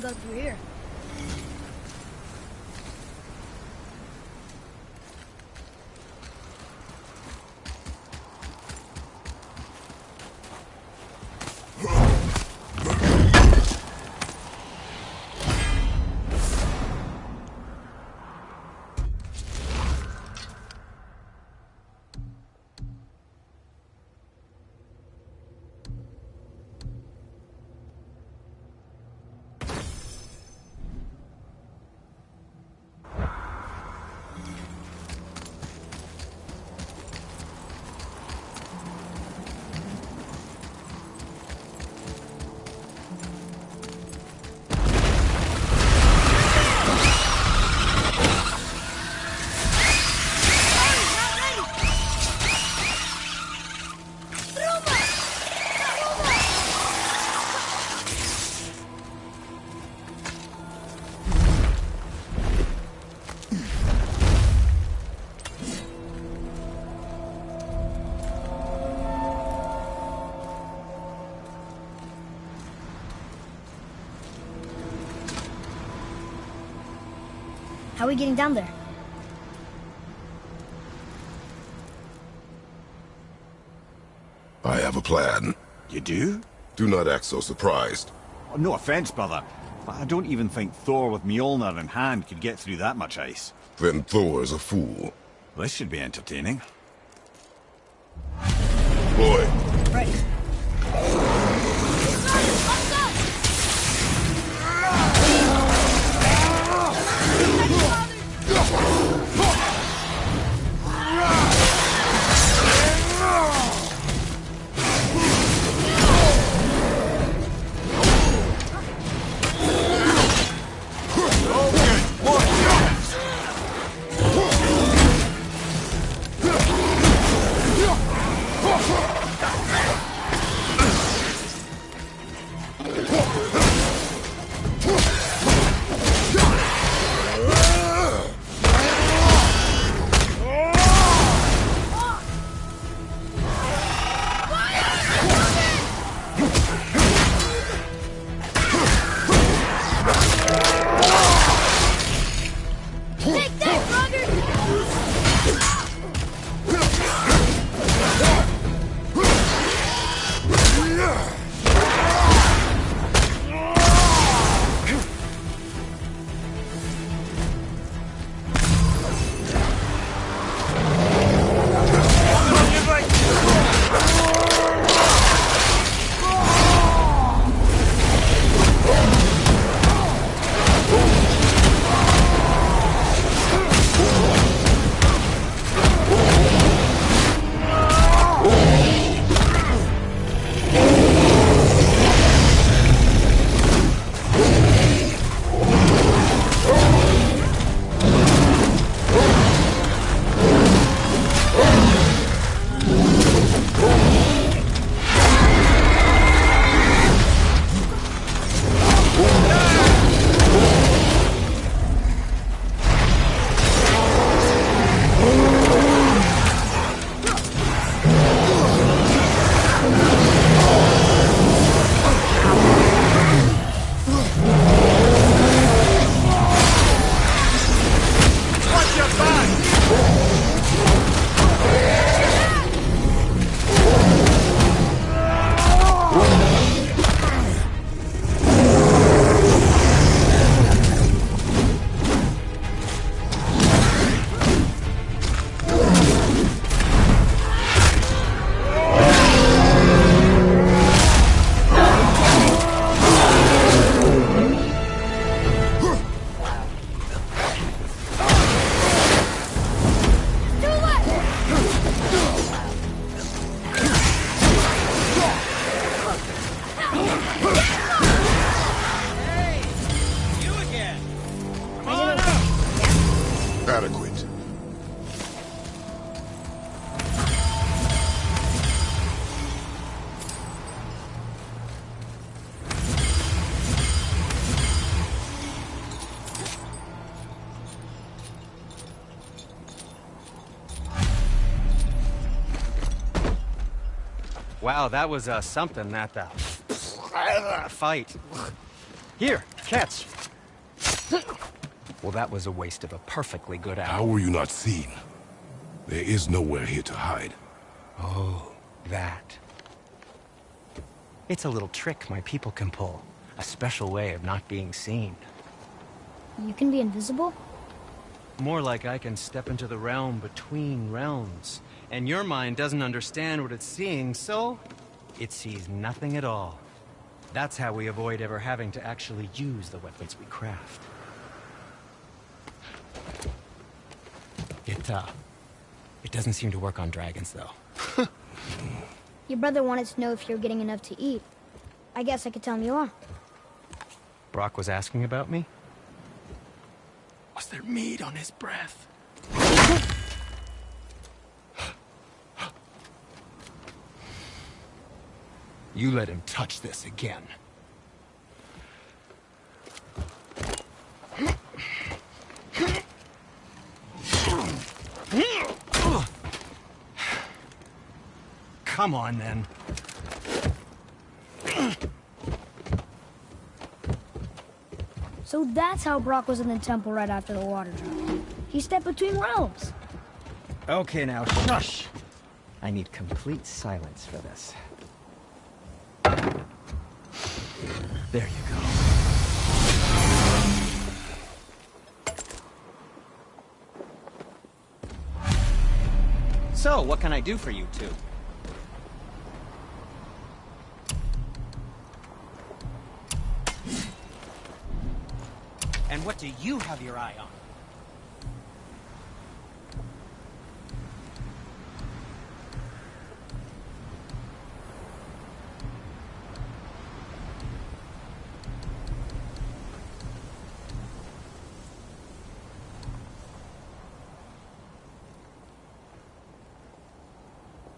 Speaker 1: Go through here. How are we getting down there?
Speaker 2: plan.
Speaker 6: You do?
Speaker 2: Do not act so surprised.
Speaker 6: Oh, no offense, brother, but I don't even think Thor with Mjolnir in hand could get through that much ice.
Speaker 2: Then Thor is a fool.
Speaker 6: This should be entertaining.
Speaker 2: Boy,
Speaker 1: Right.
Speaker 2: Adequate.
Speaker 7: Wow, that was something, that fight. Here, catch. Well, that was a waste of a perfectly good
Speaker 2: How
Speaker 7: hour.
Speaker 2: were you not seen? There is nowhere here to hide.
Speaker 7: Oh, that. It's a little trick my people can pull. A special way of not being seen.
Speaker 1: You can be invisible?
Speaker 7: More like I can step into the realm between realms. And your mind doesn't understand what it's seeing, so it sees nothing at all. That's how we avoid ever having to actually use the weapons we craft. It doesn't seem to work on dragons, though.
Speaker 1: Your brother wanted to know if you're getting enough to eat. I guess I could tell him you are.
Speaker 7: Brock was asking about me? Was there meat on his breath? You let him touch this again. Come on, then.
Speaker 1: So that's how Brock was in the temple right after the water drop. He stepped between realms.
Speaker 7: Okay, now, shush! I need complete silence for this. There you go. So, what can I do for you two? And what do you have your eye on?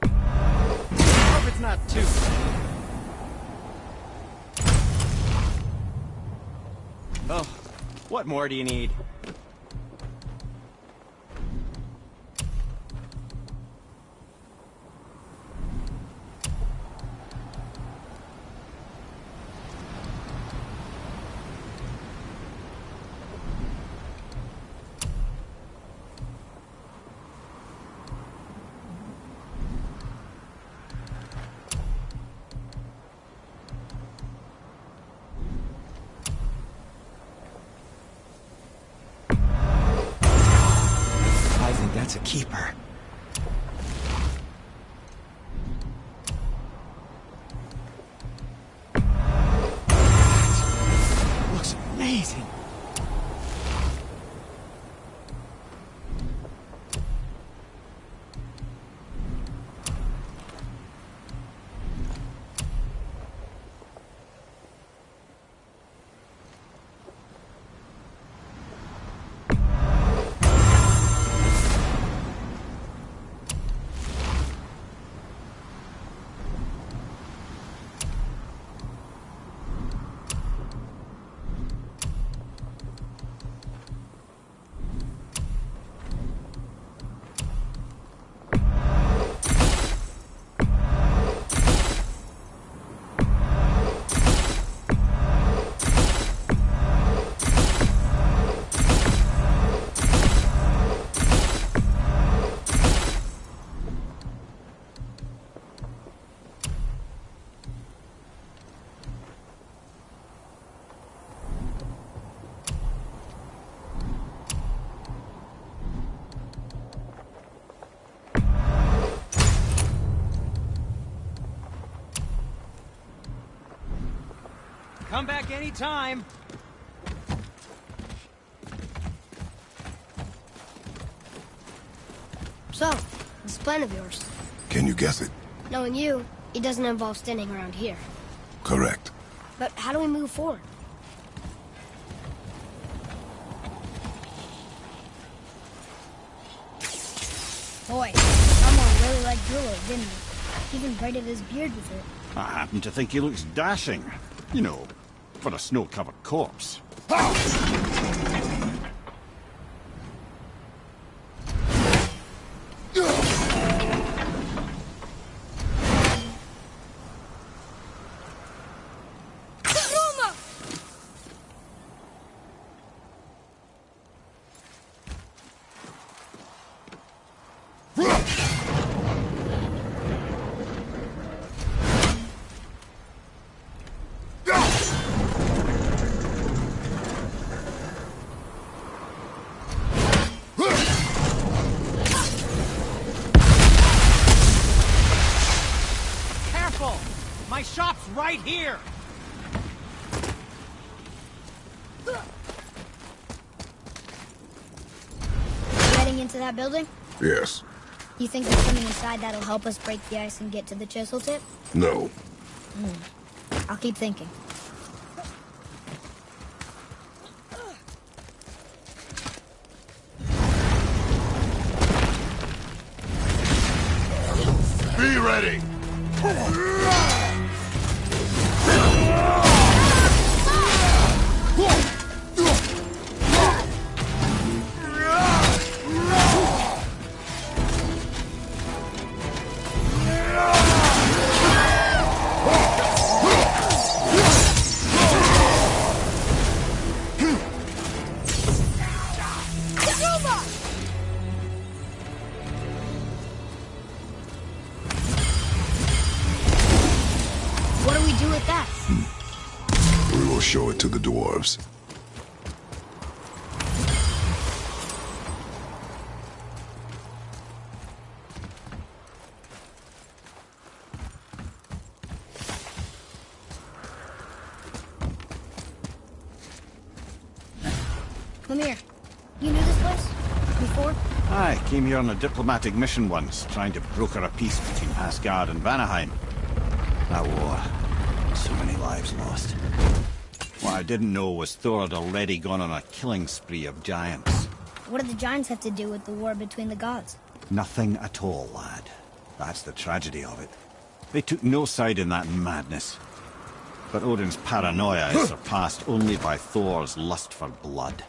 Speaker 7: Hope it's not too... Oh, what more do you need? I think that's a keeper. That looks amazing. Come back anytime.
Speaker 1: So, this plan of yours.
Speaker 2: Can you guess it?
Speaker 1: Knowing you, it doesn't involve standing around here.
Speaker 2: Correct.
Speaker 1: But how do we move forward? Boy, someone really liked Driller, didn't he? Even braided his beard with it.
Speaker 6: I happen to think he looks dashing. You know, for a snow-covered corpse.
Speaker 7: My shop's right here!
Speaker 1: Heading into that building?
Speaker 2: Yes.
Speaker 1: You think there's something inside that'll help us break the ice and get to the chisel tip?
Speaker 2: No.
Speaker 1: I'll keep thinking.
Speaker 2: Be ready! to the dwarves.
Speaker 1: Come here. You knew this place? Before?
Speaker 6: I came here on a diplomatic mission once, trying to broker a peace between Asgard and Vanaheim. That war. So many lives lost. What I didn't know was Thor had already gone on a killing spree of giants.
Speaker 1: What did the giants have to do with the war between the gods?
Speaker 6: Nothing at all, lad. That's the tragedy of it. They took no side in that madness. But Odin's paranoia is surpassed only by Thor's lust for blood.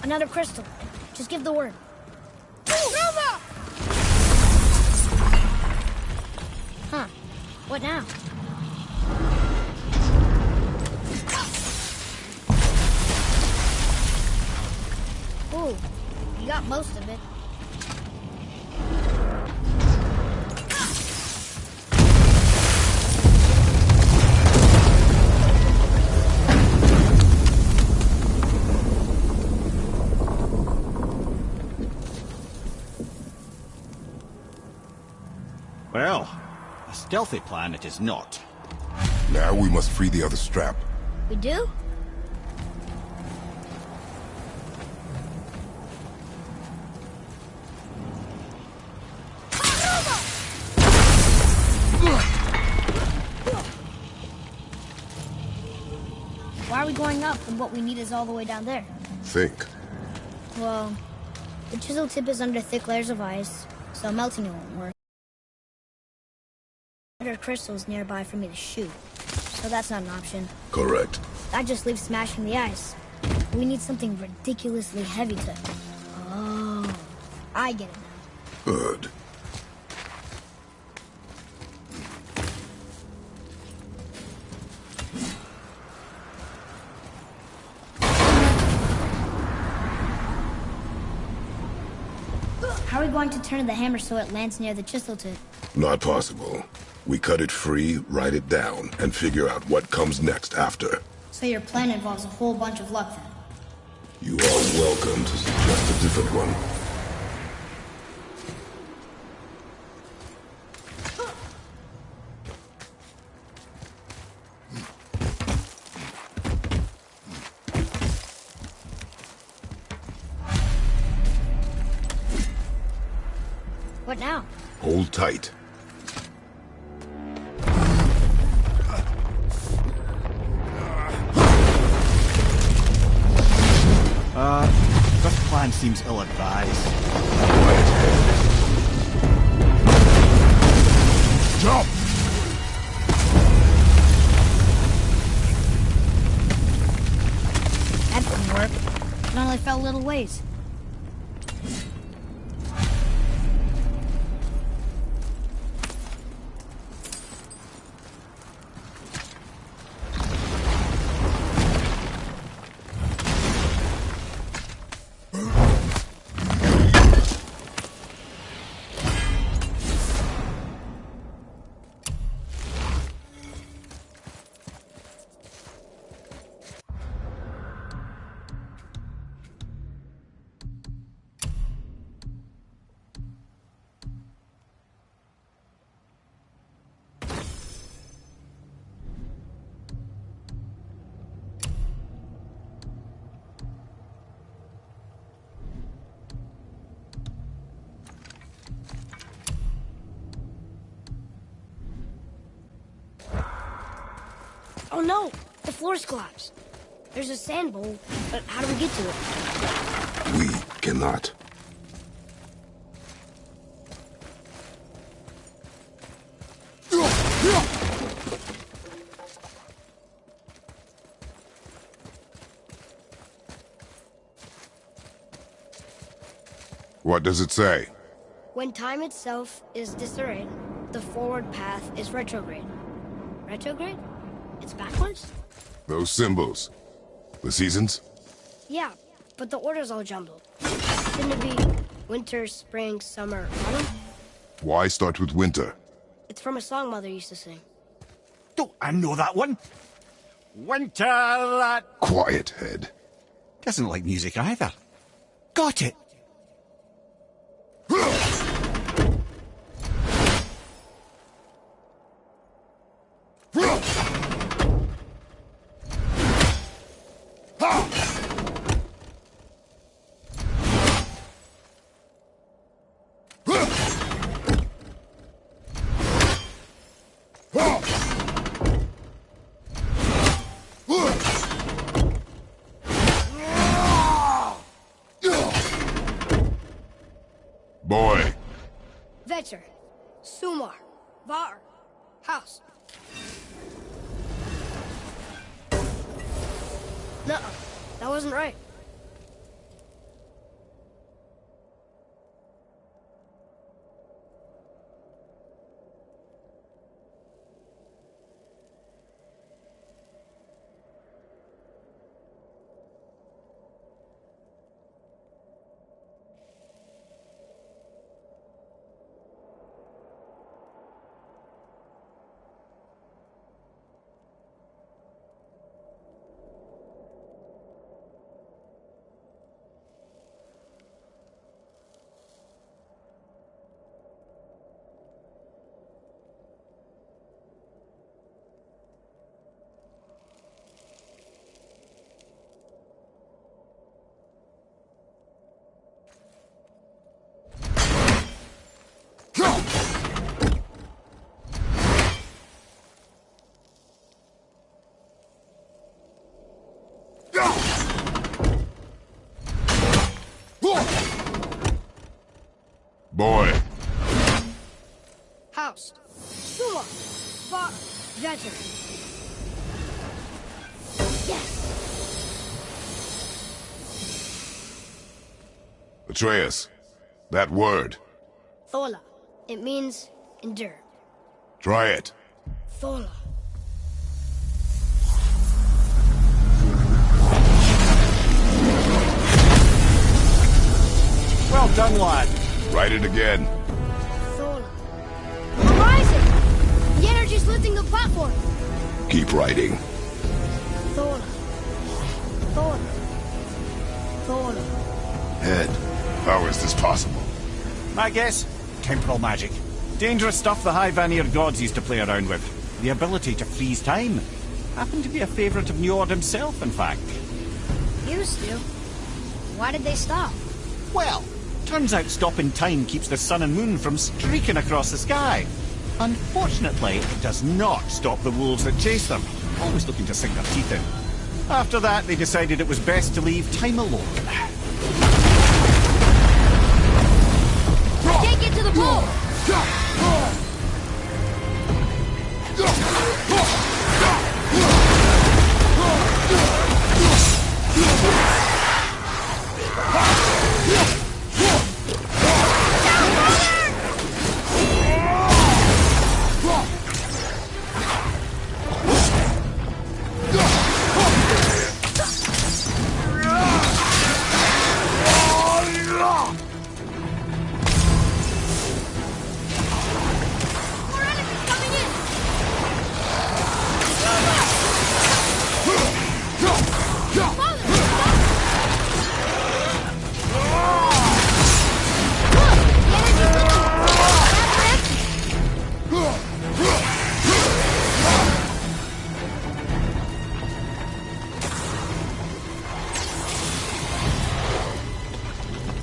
Speaker 1: Another crystal. Just give the word. Huh. What now? Ooh, you got most of it.
Speaker 6: Well, a stealthy plan it is not.
Speaker 2: Now we must free the other strap.
Speaker 1: We do? Why are we going up when what we need is all the way down there?
Speaker 2: Think.
Speaker 1: Well, the chisel tip is under thick layers of ice, so melting it won't work. There are crystals nearby for me to shoot, so that's not an option.
Speaker 2: Correct.
Speaker 1: That just leaves smashing the ice. We need something ridiculously heavy to... Oh, I get it now.
Speaker 2: Good.
Speaker 1: How are we going to turn the hammer so it lands near the chisel tip?
Speaker 2: Not possible. We cut it free, write it down, and figure out what comes next after.
Speaker 1: So your plan involves a whole bunch of luck then?
Speaker 2: You are welcome to suggest a different one.
Speaker 1: What now?
Speaker 2: Hold tight.
Speaker 6: This plan seems ill-advised.
Speaker 2: Quiet head. Jump!
Speaker 1: That didn't work. It only fell a little ways. Oh no! The floor's collapsed. There's a sand bowl, but how do we get to it?
Speaker 2: We cannot. What does it say?
Speaker 1: When time itself is disarrayed, the forward path is retrograde. Retrograde? It's backwards?
Speaker 2: Those symbols. The seasons?
Speaker 1: Yeah, but the order's all jumbled. Shouldn't it be winter, spring, summer, autumn?
Speaker 2: Why start with winter?
Speaker 1: It's from a song Mother used to sing.
Speaker 6: Don't I know that one? Winter that...
Speaker 2: Quiet head.
Speaker 6: Doesn't like music either. Got it!
Speaker 2: Boy.
Speaker 1: Vecher, Sumar, Var, House. No, that wasn't right.
Speaker 2: Boy.
Speaker 1: House, Sumar, Var, Vecher. Yes!
Speaker 2: Atreus. That word.
Speaker 1: Thola. It means endure.
Speaker 2: Try it.
Speaker 1: Thola.
Speaker 6: Well done, lad.
Speaker 2: Write it again.
Speaker 1: Thola. We're rising! The energy's lifting the platform!
Speaker 2: Keep writing.
Speaker 1: Thola. Thola. Thola.
Speaker 2: Head, how is this possible?
Speaker 6: My guess? Temporal magic. Dangerous stuff the High Vanir gods used to play around with. The ability to freeze time. Happened to be a favourite of Njord himself, in fact.
Speaker 1: Used to. Why did they stop?
Speaker 6: Well, turns out stopping time keeps the sun and moon from streaking across the sky. Unfortunately, it does not stop the wolves that chase them, always looking to sink their teeth in. After that, they decided it was best to leave time alone.
Speaker 1: Can't get to the pole!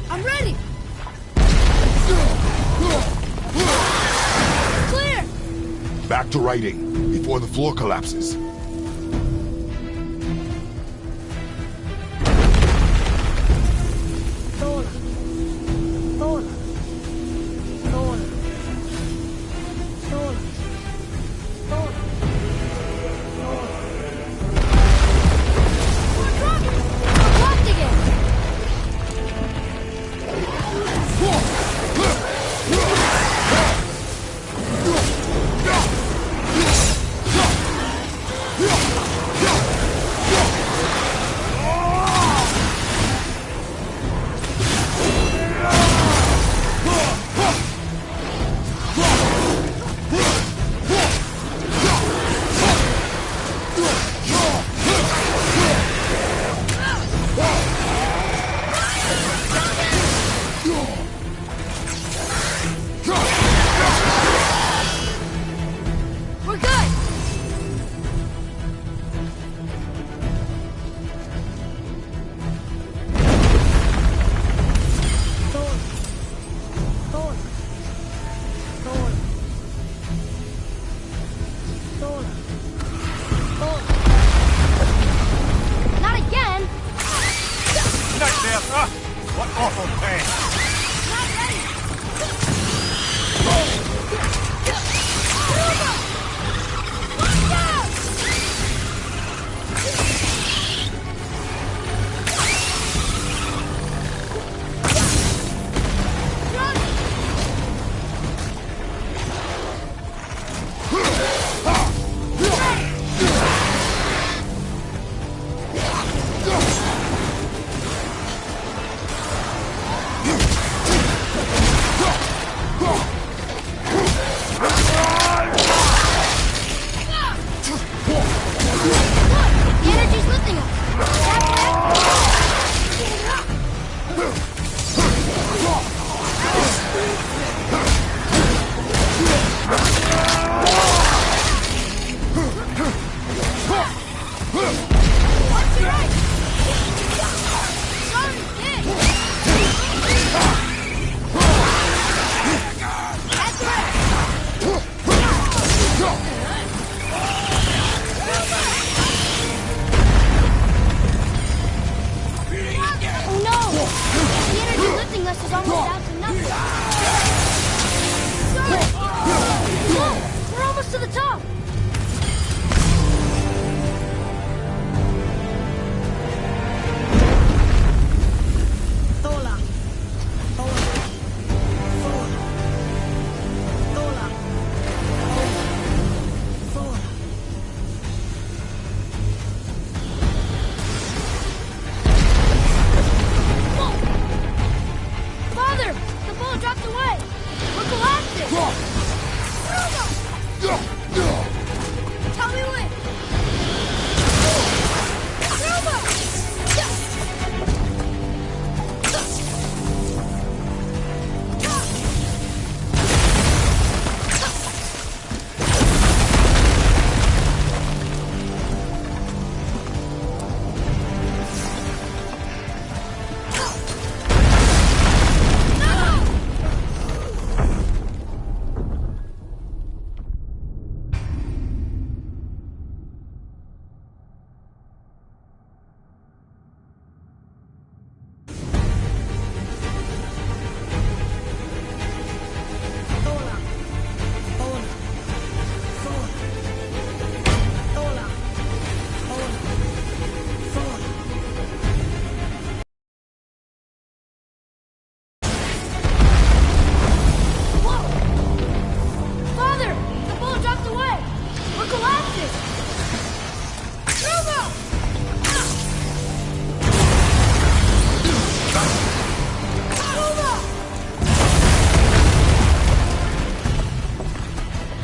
Speaker 1: I'm ready! Clear!
Speaker 2: Back to writing, before the floor collapses.
Speaker 1: Thola. Thola. Thola. Thola. Thola. We're dropping! We're blocked again! We're good! Thola. Thola. Thola. Thola. Thola. Not again!
Speaker 6: Right there! Ah, what awful pain!
Speaker 1: Not ready! Watch out! The energy's lifting us. What's your right? Sorry, kid. That's right. Oh no! The energy lifting us is almost down to nothing. Sorry. Whoa, we're almost to the top. Thola. Thola. Thola. Thola. Thola. Father! bullet dropped away! We're collapsing! Tell me when!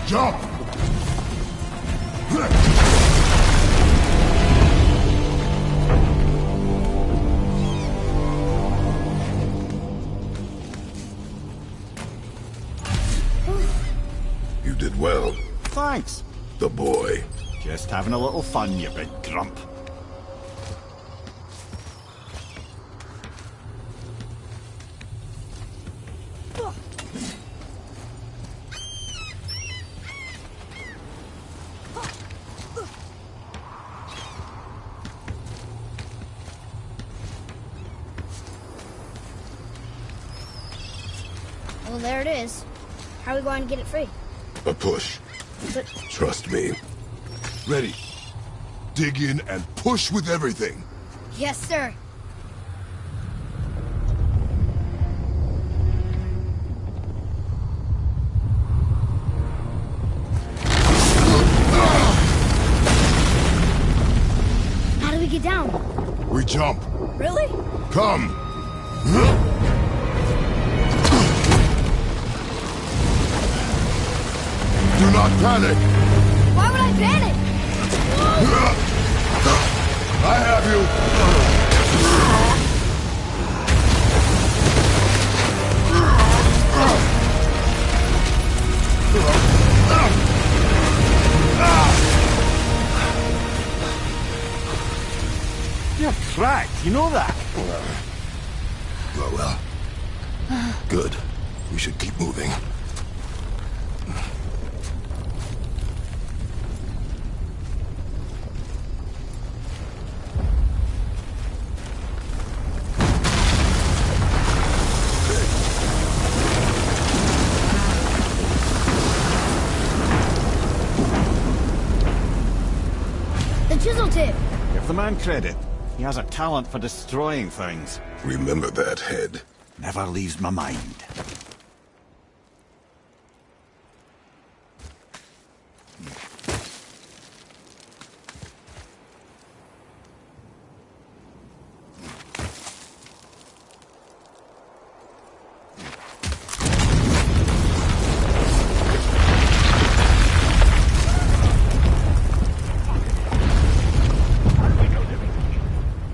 Speaker 2: Jump! You did well.
Speaker 6: Thanks.
Speaker 2: The boy.
Speaker 6: Just having a little fun, you big grump.
Speaker 1: Well, there it is. How are we going to get it free?
Speaker 2: A push.
Speaker 1: But
Speaker 2: Trust me. Ready. Dig in and push with everything.
Speaker 1: yes, sir. How do we get down?
Speaker 2: We jump.
Speaker 1: Really?
Speaker 2: Come. Do not panic.
Speaker 1: Why would I panic?
Speaker 2: I have
Speaker 6: You're cracked, you know that?
Speaker 2: Well. Good. We should keep moving.
Speaker 1: The chisel tip.
Speaker 6: Give the man credit. He has a talent for destroying things.
Speaker 2: Remember that head.
Speaker 6: Never leaves my mind.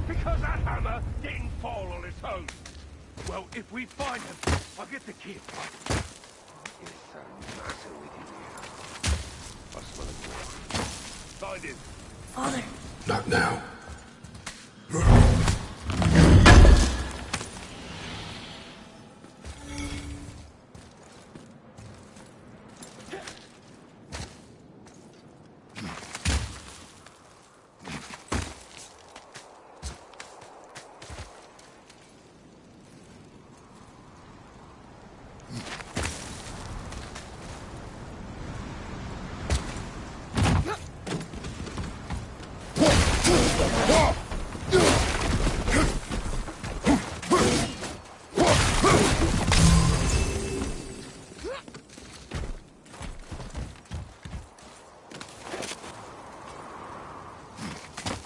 Speaker 8: Because that hammer didn't fall on its own. Well, if we find him, I'll get the kid. What is so matter with you here? I smell a door. Find him.
Speaker 1: Father.
Speaker 2: Not now.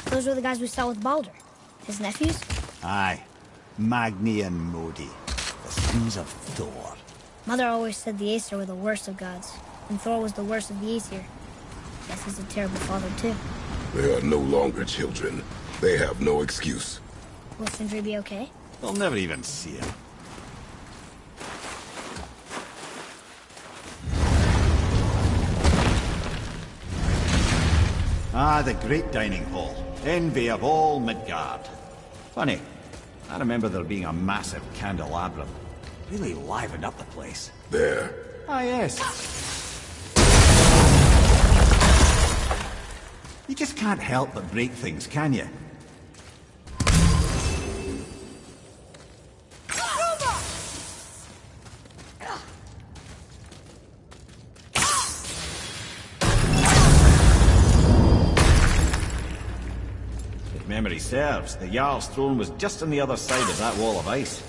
Speaker 1: Those were the guys we saw with Baldur. His nephews?
Speaker 6: Aye. Magni and Modi. The sons of Thor.
Speaker 1: Mother always said the Aesir were the worst of gods, and Thor was the worst of the Aesir. Guess he's a terrible father, too.
Speaker 2: They are no longer children. They have no excuse.
Speaker 1: Will Sindri be okay?
Speaker 6: They'll never even see him. Ah, the great dining hall. Envy of all Midgard. Funny, I remember there being a massive candelabrum. Really livened up the place.
Speaker 2: There.
Speaker 6: Ah, yes. You just can't help but break things, can you? If memory serves, the Jarl's throne was just on the other side of that wall of ice.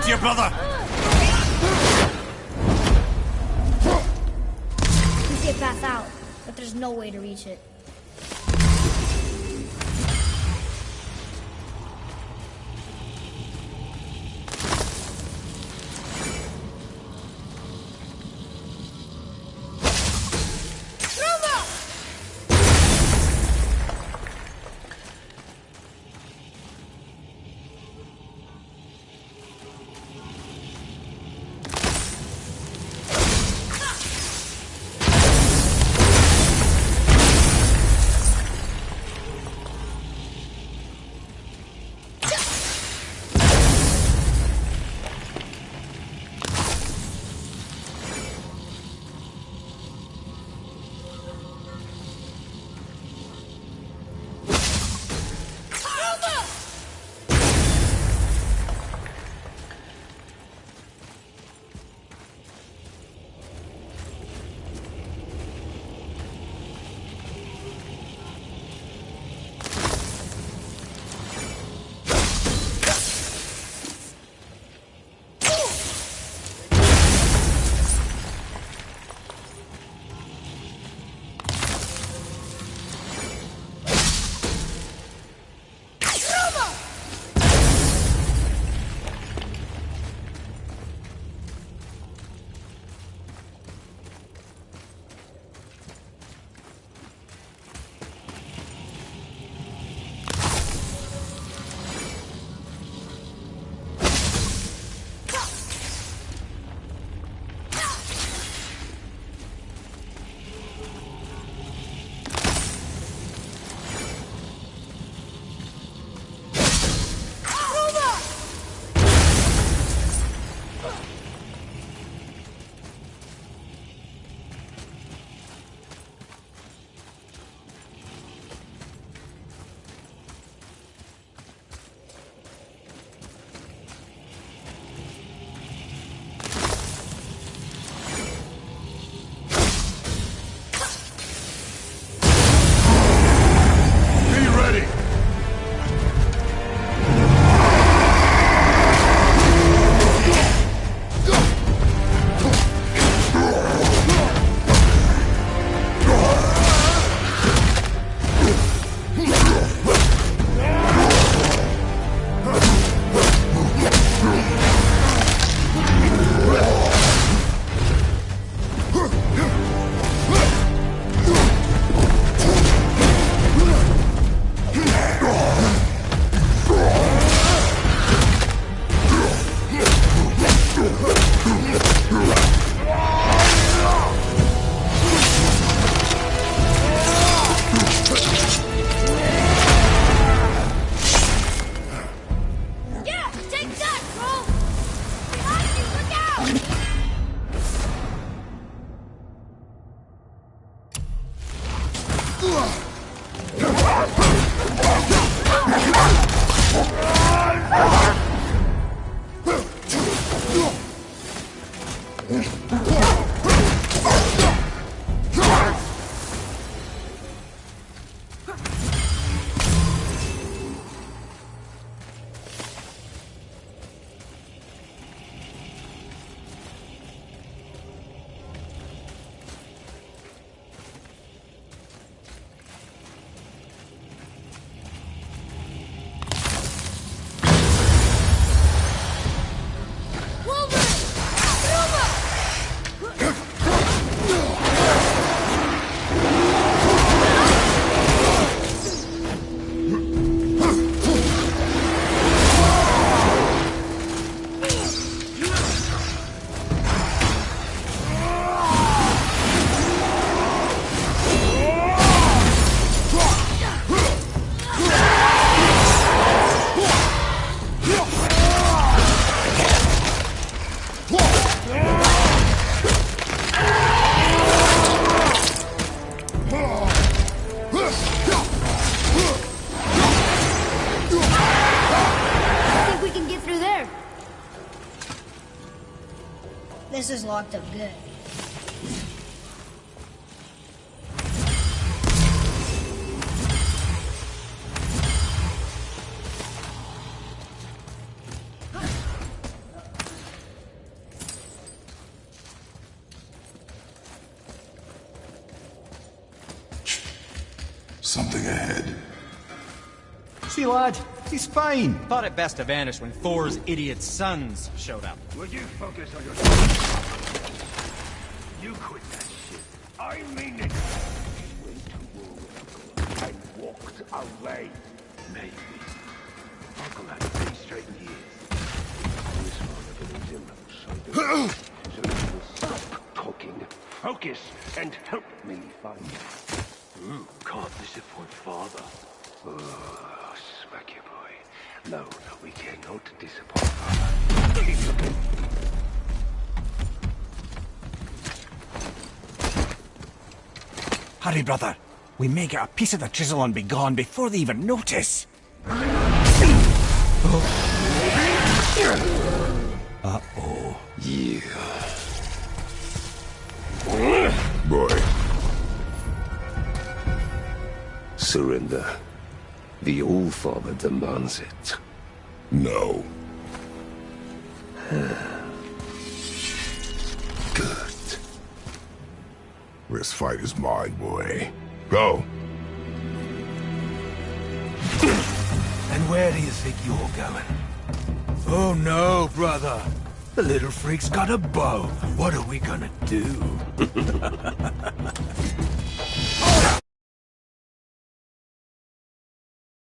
Speaker 9: Your brother!
Speaker 1: We see a path out, but there's no way to reach it. This is locked up good.
Speaker 2: Something ahead.
Speaker 6: See, lad, he's fine.
Speaker 7: Thought it best to vanish when Thor's idiot sons showed up.
Speaker 8: Will you focus on your... You quit that shit. I mean it. You went to war with Uncle and walked away. Maybe. Uncle had 3 straight years. This one of him so you will stop talking, focus, and help me find you. Can't disappoint father. Oh, smack you, boy. No, we cannot disappoint father.
Speaker 6: Hurry, brother. We may get a piece of the chisel and be gone before they even notice. Uh-oh.
Speaker 2: Yeah. Boy.
Speaker 9: Surrender. The All-Father demands it.
Speaker 2: No.
Speaker 9: Good.
Speaker 2: This fight is mine, boy. Go.
Speaker 8: And where do you think you're going? Oh no, brother. The little freak's got a bow. What are we gonna do?